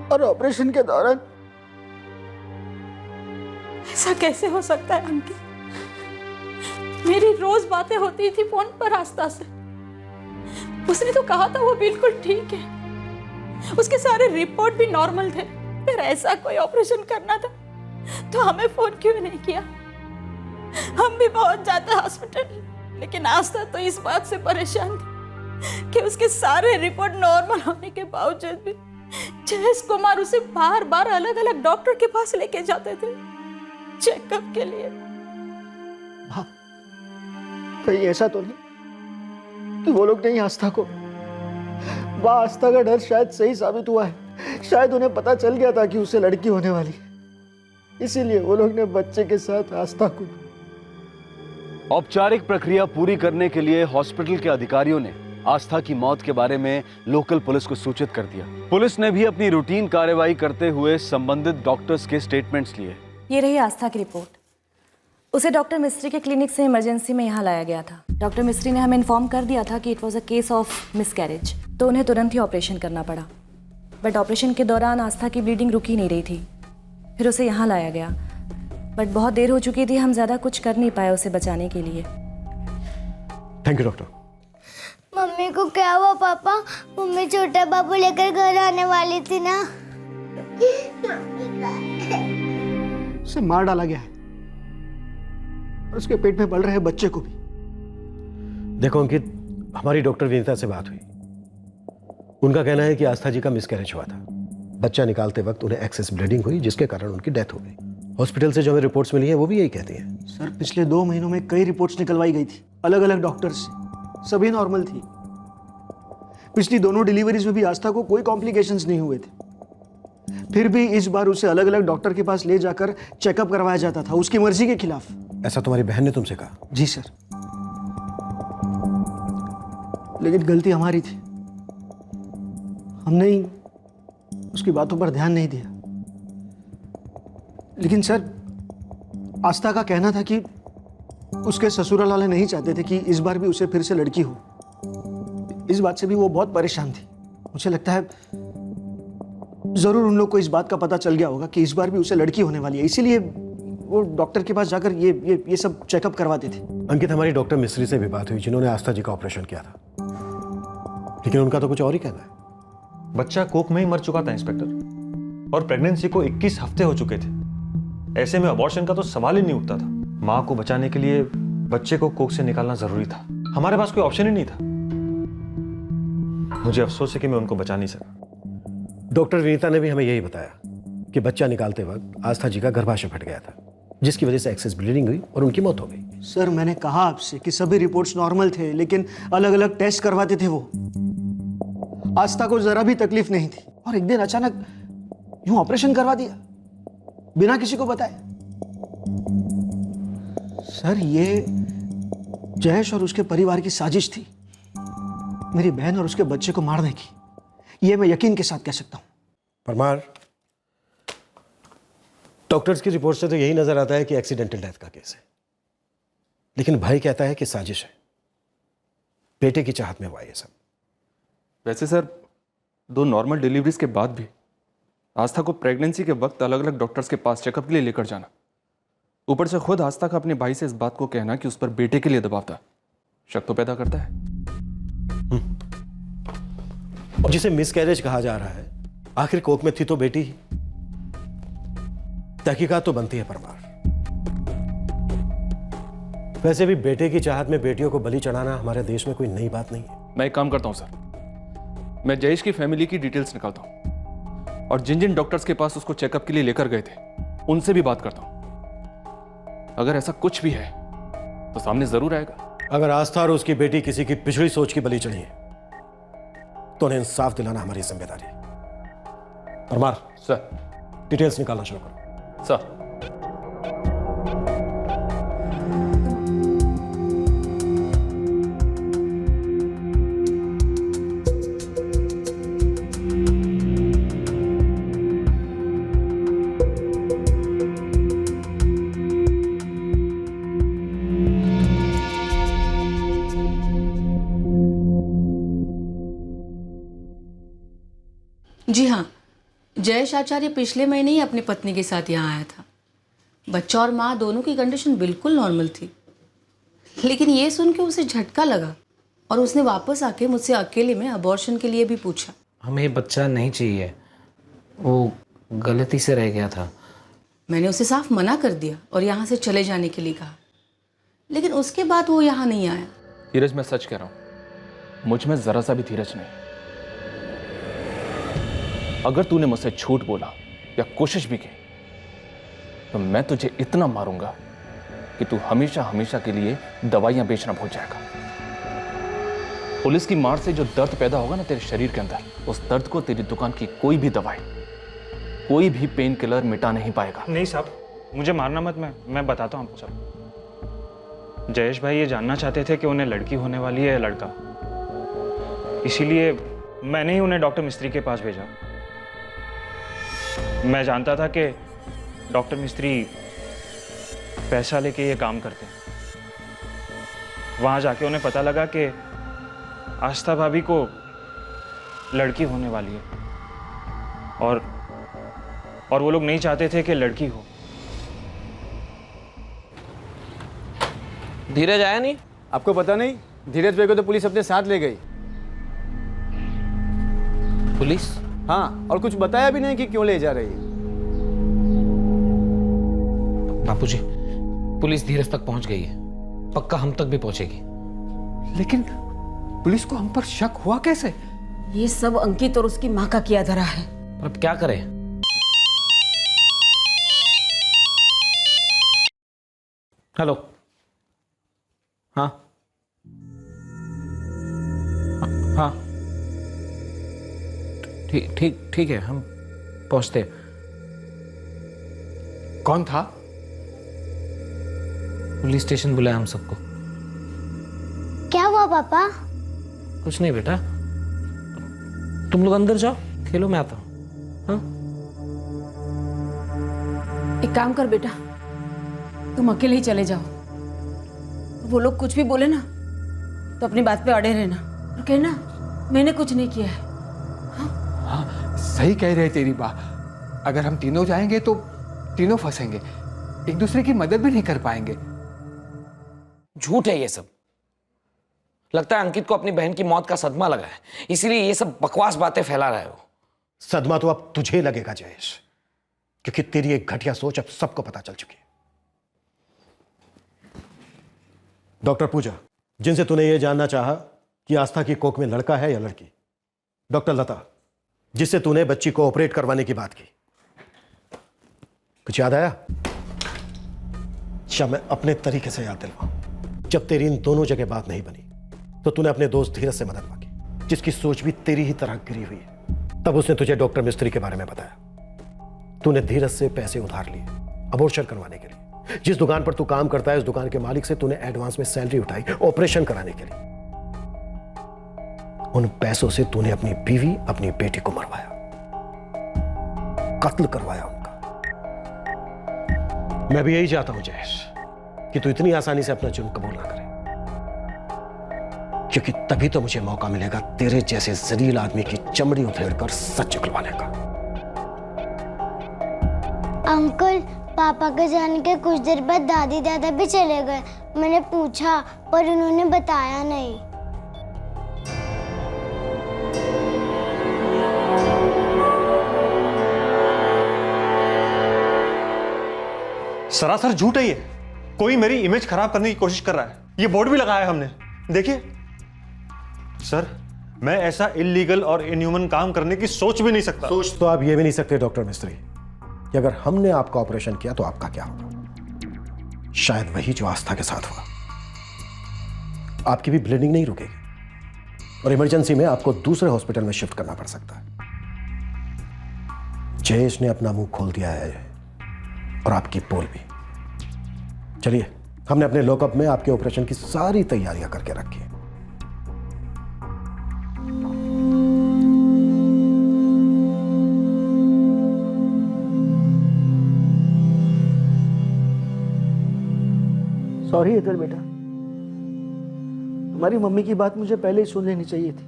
और ऑपरेशन के दौरान ऐसा कैसे हो सकता है अंकित? मेरी रोज बातें होती थी फोन पर आस्था से। उसने तो कहा था वो बिल्कुल ठीक है, उसके सारे रिपोर्ट भी नॉर्मल थे। फिर ऐसा कोई ऑपरेशन करना था तो हमें फोन क्यों नहीं किया? हम भी पहुंच जाते हॉस्पिटल, लेकिन आस्था तो इस बात से परेशान थी कि उसके सारे रिपोर्ट नॉर्मल होने के बावजूद भी जयेश कुमार उसे बार बार अलग अलग डॉक्टर के पास लेके जाते थे चेकअप के लिए। कहीं ऐसा तो नहीं कि वो लोग नहीं आस्था को, वह आस्था का डर शायद सही साबित हुआ है। शायद उन्हें पता चल गया था कि उसे लड़की होने वाली है, इसीलिए वो लोग ने बच्चे के साथ आस्था को। औपचारिक प्रक्रिया पूरी करने के लिए हॉस्पिटल के अधिकारियों ने आस्था की मौत के बारे में लोकल पुलिस को सूचित कर दिया। पुलिस ने भी अपनी रूटीन कार्रवाई करते हुए संबंधित डॉक्टर्स के स्टेटमेंट्स लिए। ये रही आस्था की रिपोर्ट। उसे डॉक्टर मिस्त्री के क्लिनिक से इमरजेंसी में यहाँ लाया गया था। डॉक्टर मिस्त्री ने हमें इन्फॉर्म कर दिया था कि it was a case of miscarriage, तो उन्हें तुरंत ही ऑपरेशन करना पड़ा। बट ऑपरेशन के दौरान आस्था की ब्लीडिंग रुक ही नहीं रही थी। फिर उसे यहाँ लाया गया, बट बहुत देर हो चुकी थी, हम ज़्यादा कुछ कर नहीं पाए उसे बचाने के लिए। Thank you doctor. मम्मी को क्या हुआ पापा? मम्मी छोटा बाबू लेकर घर आने वाली थी ना। उसे मार डाला गया है और उसके पेट में पल रहे बच्चे को भी। देखो अंकित, हमारी डॉक्टर विनीता से बात हुई। उनका कहना है कि आस्था जी का मिसकैरेज हुआ था। बच्चा निकालते वक्त उन्हें एक्सेस ब्लीडिंग हुई, जिसके कारण उनकी डेथ हो गई। हॉस्पिटल से जो हमें रिपोर्ट्स मिली हैं वो भी यही कहती हैं। सर, पिछले 2 महीनों में कई रिपोर्ट्स निकलवाई गई थी अलग अलग डॉक्टर से, सभी नॉर्मल थी। पिछली दोनों डिलीवरीज में भी आस्था को कोई कॉम्प्लिकेशंस नहीं हुए थे। फिर भी इस बार उसे अलग अलग डॉक्टर के पास ले जाकर चेकअप करवाया जाता था, उसकी मर्जी के खिलाफ। ऐसा तुम्हारी बहन ने तुमसे कहा? जी सर, लेकिन गलती हमारी थी। हमने ही उसकी बातों पर ध्यान नहीं दिया। लेकिन सर, आस्था का कहना था कि उसके ससुराल वाले नहीं चाहते थे कि इस बार भी उसे फिर से लड़की हो। इस बात से भी वो बहुत परेशान थी। मुझे लगता है जरूर उन लोग को इस बात का पता चल गया होगा कि इस बार भी उसे लड़की होने वाली है, इसीलिए वो डॉक्टर के पास जाकर ये सब चेकअप करवाते थे। अंकित, हमारी डॉक्टर मिस्त्री से भी बात हुई जिन्होंने आस्था जी का ऑपरेशन किया था, लेकिन उनका तो कुछ और ही कहना है। बच्चा कोख में ही मर चुका था इंस्पेक्टर, और प्रेगनेंसी को 21 हफ्ते हो चुके थे। ऐसे में अबॉर्शन का तो सवाल ही नहीं उठता था। माँ को बचाने के लिए बच्चे को कोख से निकालना जरूरी था। हमारे पास कोई ऑप्शन ही नहीं था। मुझे अफसोस है कि मैं उनको बचा नहीं सका। डॉक्टर विनीता ने भी हमें यही बताया कि बच्चा निकालते वक्त आस्था जी का गर्भाशय फट गया था, जिसकी वजह से एक्सेस ब्लीडिंग हुई और उनकी मौत हो गई। सर, मैंने कहा आपसे कि सभी रिपोर्ट्स नॉर्मल थे, लेकिन अलग अलग टेस्ट करवाते थे वो। आस्था को जरा भी तकलीफ नहीं थी, और एक दिन अचानक यूं ऑपरेशन करवा दिया बिना किसी को बताए। सर, ये जयेश और उसके परिवार की साजिश थी, मेरी बहन और उसके बच्चे को मारने की। ये मैं यकीन के साथ कह सकता हूं। परमार, डॉक्टर्स की रिपोर्ट से तो यही नजर आता है कि एक्सीडेंटल डेथ का केस है, लेकिन भाई कहता है कि साजिश है। बेटे की चाहत में हुआ ये सब। वैसे सर, 2 नॉर्मल डिलीवरीज के बाद भी आस्था को प्रेगनेंसी के वक्त अलग अलग डॉक्टर्स के पास चेकअप के लिए लेकर जाना, ऊपर से खुद आस्था का अपने भाई से इस बात को कहना कि उस पर बेटे के लिए दबाव था, शक तो पैदा करता है। और जिसे मिसकैरेज कहा जा रहा है, आखिर कोख में थी तो बेटी ही। तहकीकात तो बनती है परमार। वैसे भी बेटे की चाहत में बेटियों को बलि चढ़ाना हमारे देश में कोई नई बात नहीं है। मैं एक काम करता हूं सर, मैं जयेश की फैमिली की डिटेल्स निकालता हूं और जिन जिन डॉक्टर्स के पास उसको चेकअप के लिए लेकर गए थे उनसे भी बात करता हूं। अगर ऐसा कुछ भी है तो सामने जरूर आएगा। अगर आस्था और उसकी बेटी किसी की पिछड़ी सोच की बलि चढ़ी है तो उन्हें इंसाफ दिलाना हमारी जिम्मेदारी है। परमार सर, डिटेल्स निकालना शुरू करो। सर, जी हाँ, जयेश आचार्य पिछले महीने ही अपनी पत्नी के साथ यहाँ आया था। बच्चा और माँ दोनों की कंडीशन बिल्कुल नॉर्मल थी, लेकिन ये सुन के उसे झटका लगा और उसने वापस आके मुझसे अकेले में अबॉर्शन के लिए भी पूछा। हमें बच्चा नहीं चाहिए, वो गलती से रह गया था। मैंने उसे साफ मना कर दिया और यहाँ से चले जाने के लिए कहा, लेकिन उसके बाद वो यहाँ नहीं आया। धीरज, मैं सच कह रहा हूँ, मुझ में जरा सा भी धीरज नहीं। अगर तूने मुझसे झूठ बोला या कोशिश भी की तो मैं तुझे इतना मारूंगा कि तू हमेशा हमेशा के लिए दवाइयां बेचना भूल जाएगा। पुलिस की मार से जो दर्द पैदा होगा ना तेरे शरीर के अंदर, उस दर्द को तेरी दुकान की कोई भी दवाई, कोई भी पेन किलर मिटा नहीं पाएगा। नहीं साहब, मुझे मारना मत, मैं बताता हूँ आपको सब। जयेश भाई ये जानना चाहते थे कि उन्हें लड़की होने वाली है या लड़का, इसीलिए मैंने ही उन्हें डॉक्टर मिस्त्री के पास भेजा। मैं जानता था कि डॉक्टर मिस्त्री पैसा लेके ये काम करते हैं। वहां जाके उन्हें पता लगा कि आस्था भाभी को लड़की होने वाली है और वो लोग नहीं चाहते थे कि लड़की हो। धीरज आया नहीं? आपको पता नहीं, धीरज भाई को तो पुलिस अपने साथ ले गई। पुलिस? हाँ, और कुछ बताया भी नहीं कि क्यों ले जा रही है। बापूजी, पुलिस धीरज तक पहुंच गई है, पक्का हम तक भी पहुंचेगी। लेकिन पुलिस को हम पर शक हुआ कैसे? ये सब अंकित और उसकी माँ का किया धरा है। अब क्या करें? हेलो, हाँ हाँ, ठीक है, हम पहुंचते। कौन था? पुलिस स्टेशन बुलाया हम सबको। क्या हुआ पापा? कुछ नहीं बेटा, तुम लोग अंदर जाओ, खेलो, मैं आता हूँ। हाँ? एक काम कर बेटा, तुम अकेले ही चले जाओ। वो लोग कुछ भी बोले ना तो अपनी बात पे अड़े रहना और कहना मैंने कुछ नहीं किया है। हाँ, सही कह रहे तेरी बा। अगर हम तीनों जाएंगे तो तीनों फंसेंगे, एक दूसरे की मदद भी नहीं कर पाएंगे। झूठ है ये सब। लगता है अंकित को अपनी बहन की मौत का सदमा लगा है, इसीलिए ये सब बकवास बातें फैला रहा है वो। सदमा तो अब तुझे लगेगा जयेश, क्योंकि तेरी एक घटिया सोच अब सबको पता चल चुकी है। डॉक्टर पूजा, जिनसे तूने ये जानना चाहा कि आस्था की कोख में लड़का है या लड़की। डॉक्टर लता, जिससे तूने बच्ची को ऑपरेट करवाने की बात की। कुछ याद आया? मैं अपने तरीके से याद दिलवाऊं। जब तेरी इन दोनों जगह बात नहीं बनी तो तूने अपने दोस्त धीरज से मदद मांगी, जिसकी सोच भी तेरी ही तरह गिरी हुई है। तब उसने तुझे डॉक्टर मिस्त्री के बारे में बताया। तूने धीरज से पैसे उधार लिए अबॉर्शन करवाने के लिए। जिस दुकान पर तू काम करता है उस दुकान के मालिक से तूने एडवांस में सैलरी उठाई ऑपरेशन कराने के लिए। उन पैसों से तूने अपनी बीवी, अपनी बेटी को मरवाया, कत्ल करवाया उनका। मैं भी यही चाहता हूं जयेश कि तू इतनी आसानी से अपना जुर्म कबूल ना करे, क्योंकि तभी तो मुझे मौका मिलेगा तेरे जैसे जलील आदमी की चमड़ी उधेड़कर सच निकलवाने का। अंकल, पापा के जाने के कुछ देर बाद दादी दादा भी चले गए। मैंने पूछा पर उन्होंने बताया नहीं। सरासर झूठ है ये। कोई मेरी इमेज खराब करने की कोशिश कर रहा है। ये बोर्ड भी लगाया है हमने, देखिए। सर, मैं ऐसा इलीगल और इनह्यूमन काम करने की सोच भी नहीं सकता। सोच तो आप ये भी नहीं सकते डॉक्टर मिस्त्री कि अगर हमने आपका ऑपरेशन किया तो आपका क्या होगा। शायद वही जो आस्था के साथ हुआ। आपकी भी ब्लीडिंग नहीं रुकेगी और इमरजेंसी में आपको दूसरे हॉस्पिटल में शिफ्ट करना पड़ सकता है। जयेश ने अपना मुंह खोल दिया है और आपकी पोल भी। चलिए, हमने अपने लॉकअप में आपके ऑपरेशन की सारी तैयारियां करके रखी है। सॉरी इधर बेटा, तुम्हारी मम्मी की बात मुझे पहले ही सुन लेनी चाहिए थी।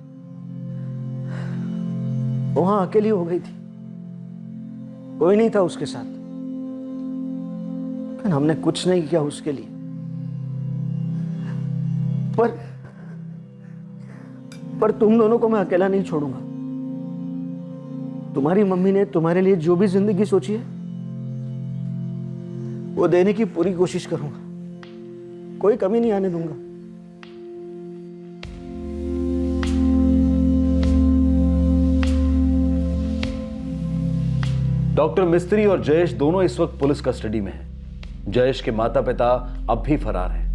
वहां अकेली हो गई थी, कोई नहीं था उसके साथ। लेकिन हमने कुछ नहीं किया उसके लिए। पर तुम दोनों को मैं अकेला नहीं छोड़ूंगा। तुम्हारी मम्मी ने तुम्हारे लिए जो भी जिंदगी सोची है वो देने की पूरी कोशिश करूंगा, कोई कमी नहीं आने दूंगा। डॉक्टर मिस्त्री और जयेश दोनों इस वक्त पुलिस कस्टडी में हैं। जयेश के माता पिता अब भी फरार हैं।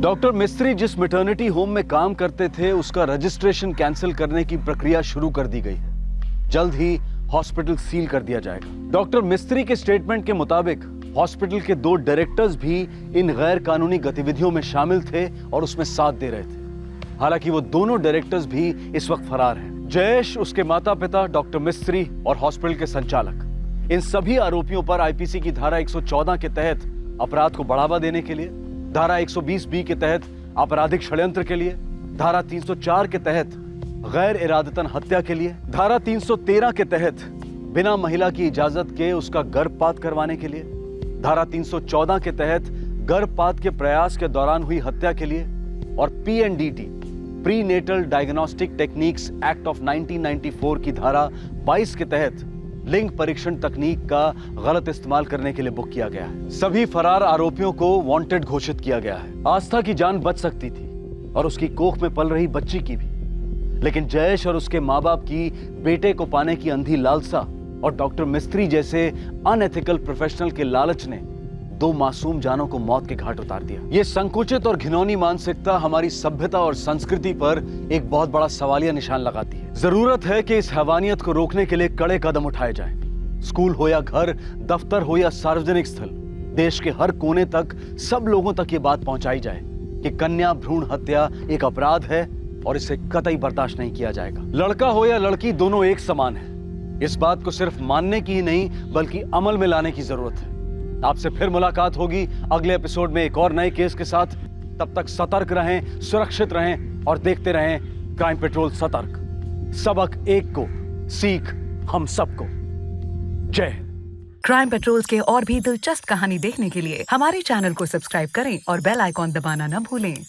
डॉक्टर मिस्त्री जिस मैटरनिटी होम में काम करते थे उसका रजिस्ट्रेशन कैंसिल करने की प्रक्रिया शुरू कर दी गई है। जल्द ही हॉस्पिटल सील कर दिया जाएगा। डॉक्टर मिस्त्री के स्टेटमेंट के मुताबिक हॉस्पिटल के 2 डायरेक्टर्स भी इन गैर कानूनी गतिविधियों में शामिल थे और उसमें साथ दे रहे थे। हालांकि वो दोनों डायरेक्टर्स भी इस वक्त फरार हैं। जयेश, उसके माता पिता, डॉक्टर मिस्त्री और हॉस्पिटल के संचालक, इन सभी आरोपियों पर आईपीसी की धारा 114 के तहत अपराध को बढ़ावा देने के लिए, धारा 120B के तहत आपराधिक षड्यंत्र के लिए, धारा 304 के तहत गैर इरादतन हत्या के लिए, धारा 313 के तहत बिना महिला की इजाजत के उसका गर्भपात करवाने के लिए, धारा 314 के तहत गर्भपात के प्रयास के दौरान हुई हत्या के लिए और PNDT prenatal diagnostic techniques act of 1994 की धारा 22 के तहत लिंग परीक्षण तकनीक का गलत इस्तेमाल करने के लिए बुक किया गया है। सभी फरार आरोपियों को वांटेड घोषित किया गया है। आस्था की जान बच सकती थी और उसकी कोख में पल रही बच्ची की भी, लेकिन जयेश और उसके माँ बाप की बेटे को पाने की अंधी लालसा और डॉक्टर मिस्त्री जैसे अनएथिकल प्रोफेशनल के लालच ने 2 मासूम जानों को मौत के घाट उतार दिया। ये संकुचित और घिनौनी मानसिकता हमारी सभ्यता और संस्कृति पर एक बहुत बड़ा सवालिया निशान लगाती है। जरूरत है कि इस हैवानियत को रोकने के लिए कड़े कदम उठाए जाएं। स्कूल हो या घर, दफ्तर हो या सार्वजनिक स्थल, देश के हर कोने तक सब लोगों तक ये बात पहुंचाई जाए कि कन्या भ्रूण हत्या एक अपराध है और इसे कतई बर्दाश्त नहीं किया जाएगा। लड़का हो या लड़की, दोनों एक समान है। इस बात को सिर्फ मानने की ही नहीं बल्कि अमल में लाने की जरूरत है। आपसे फिर मुलाकात होगी अगले एपिसोड में एक और नए केस के साथ। तब तक सतर्क रहें, सुरक्षित रहें और देखते रहें क्राइम पेट्रोल सतर्क। सबक एक को, सीख हम सबको। जय हिंद। क्राइम पेट्रोल्स के और भी दिलचस्प कहानी देखने के लिए हमारे चैनल को सब्सक्राइब करें और बेल आइकॉन दबाना न भूलें।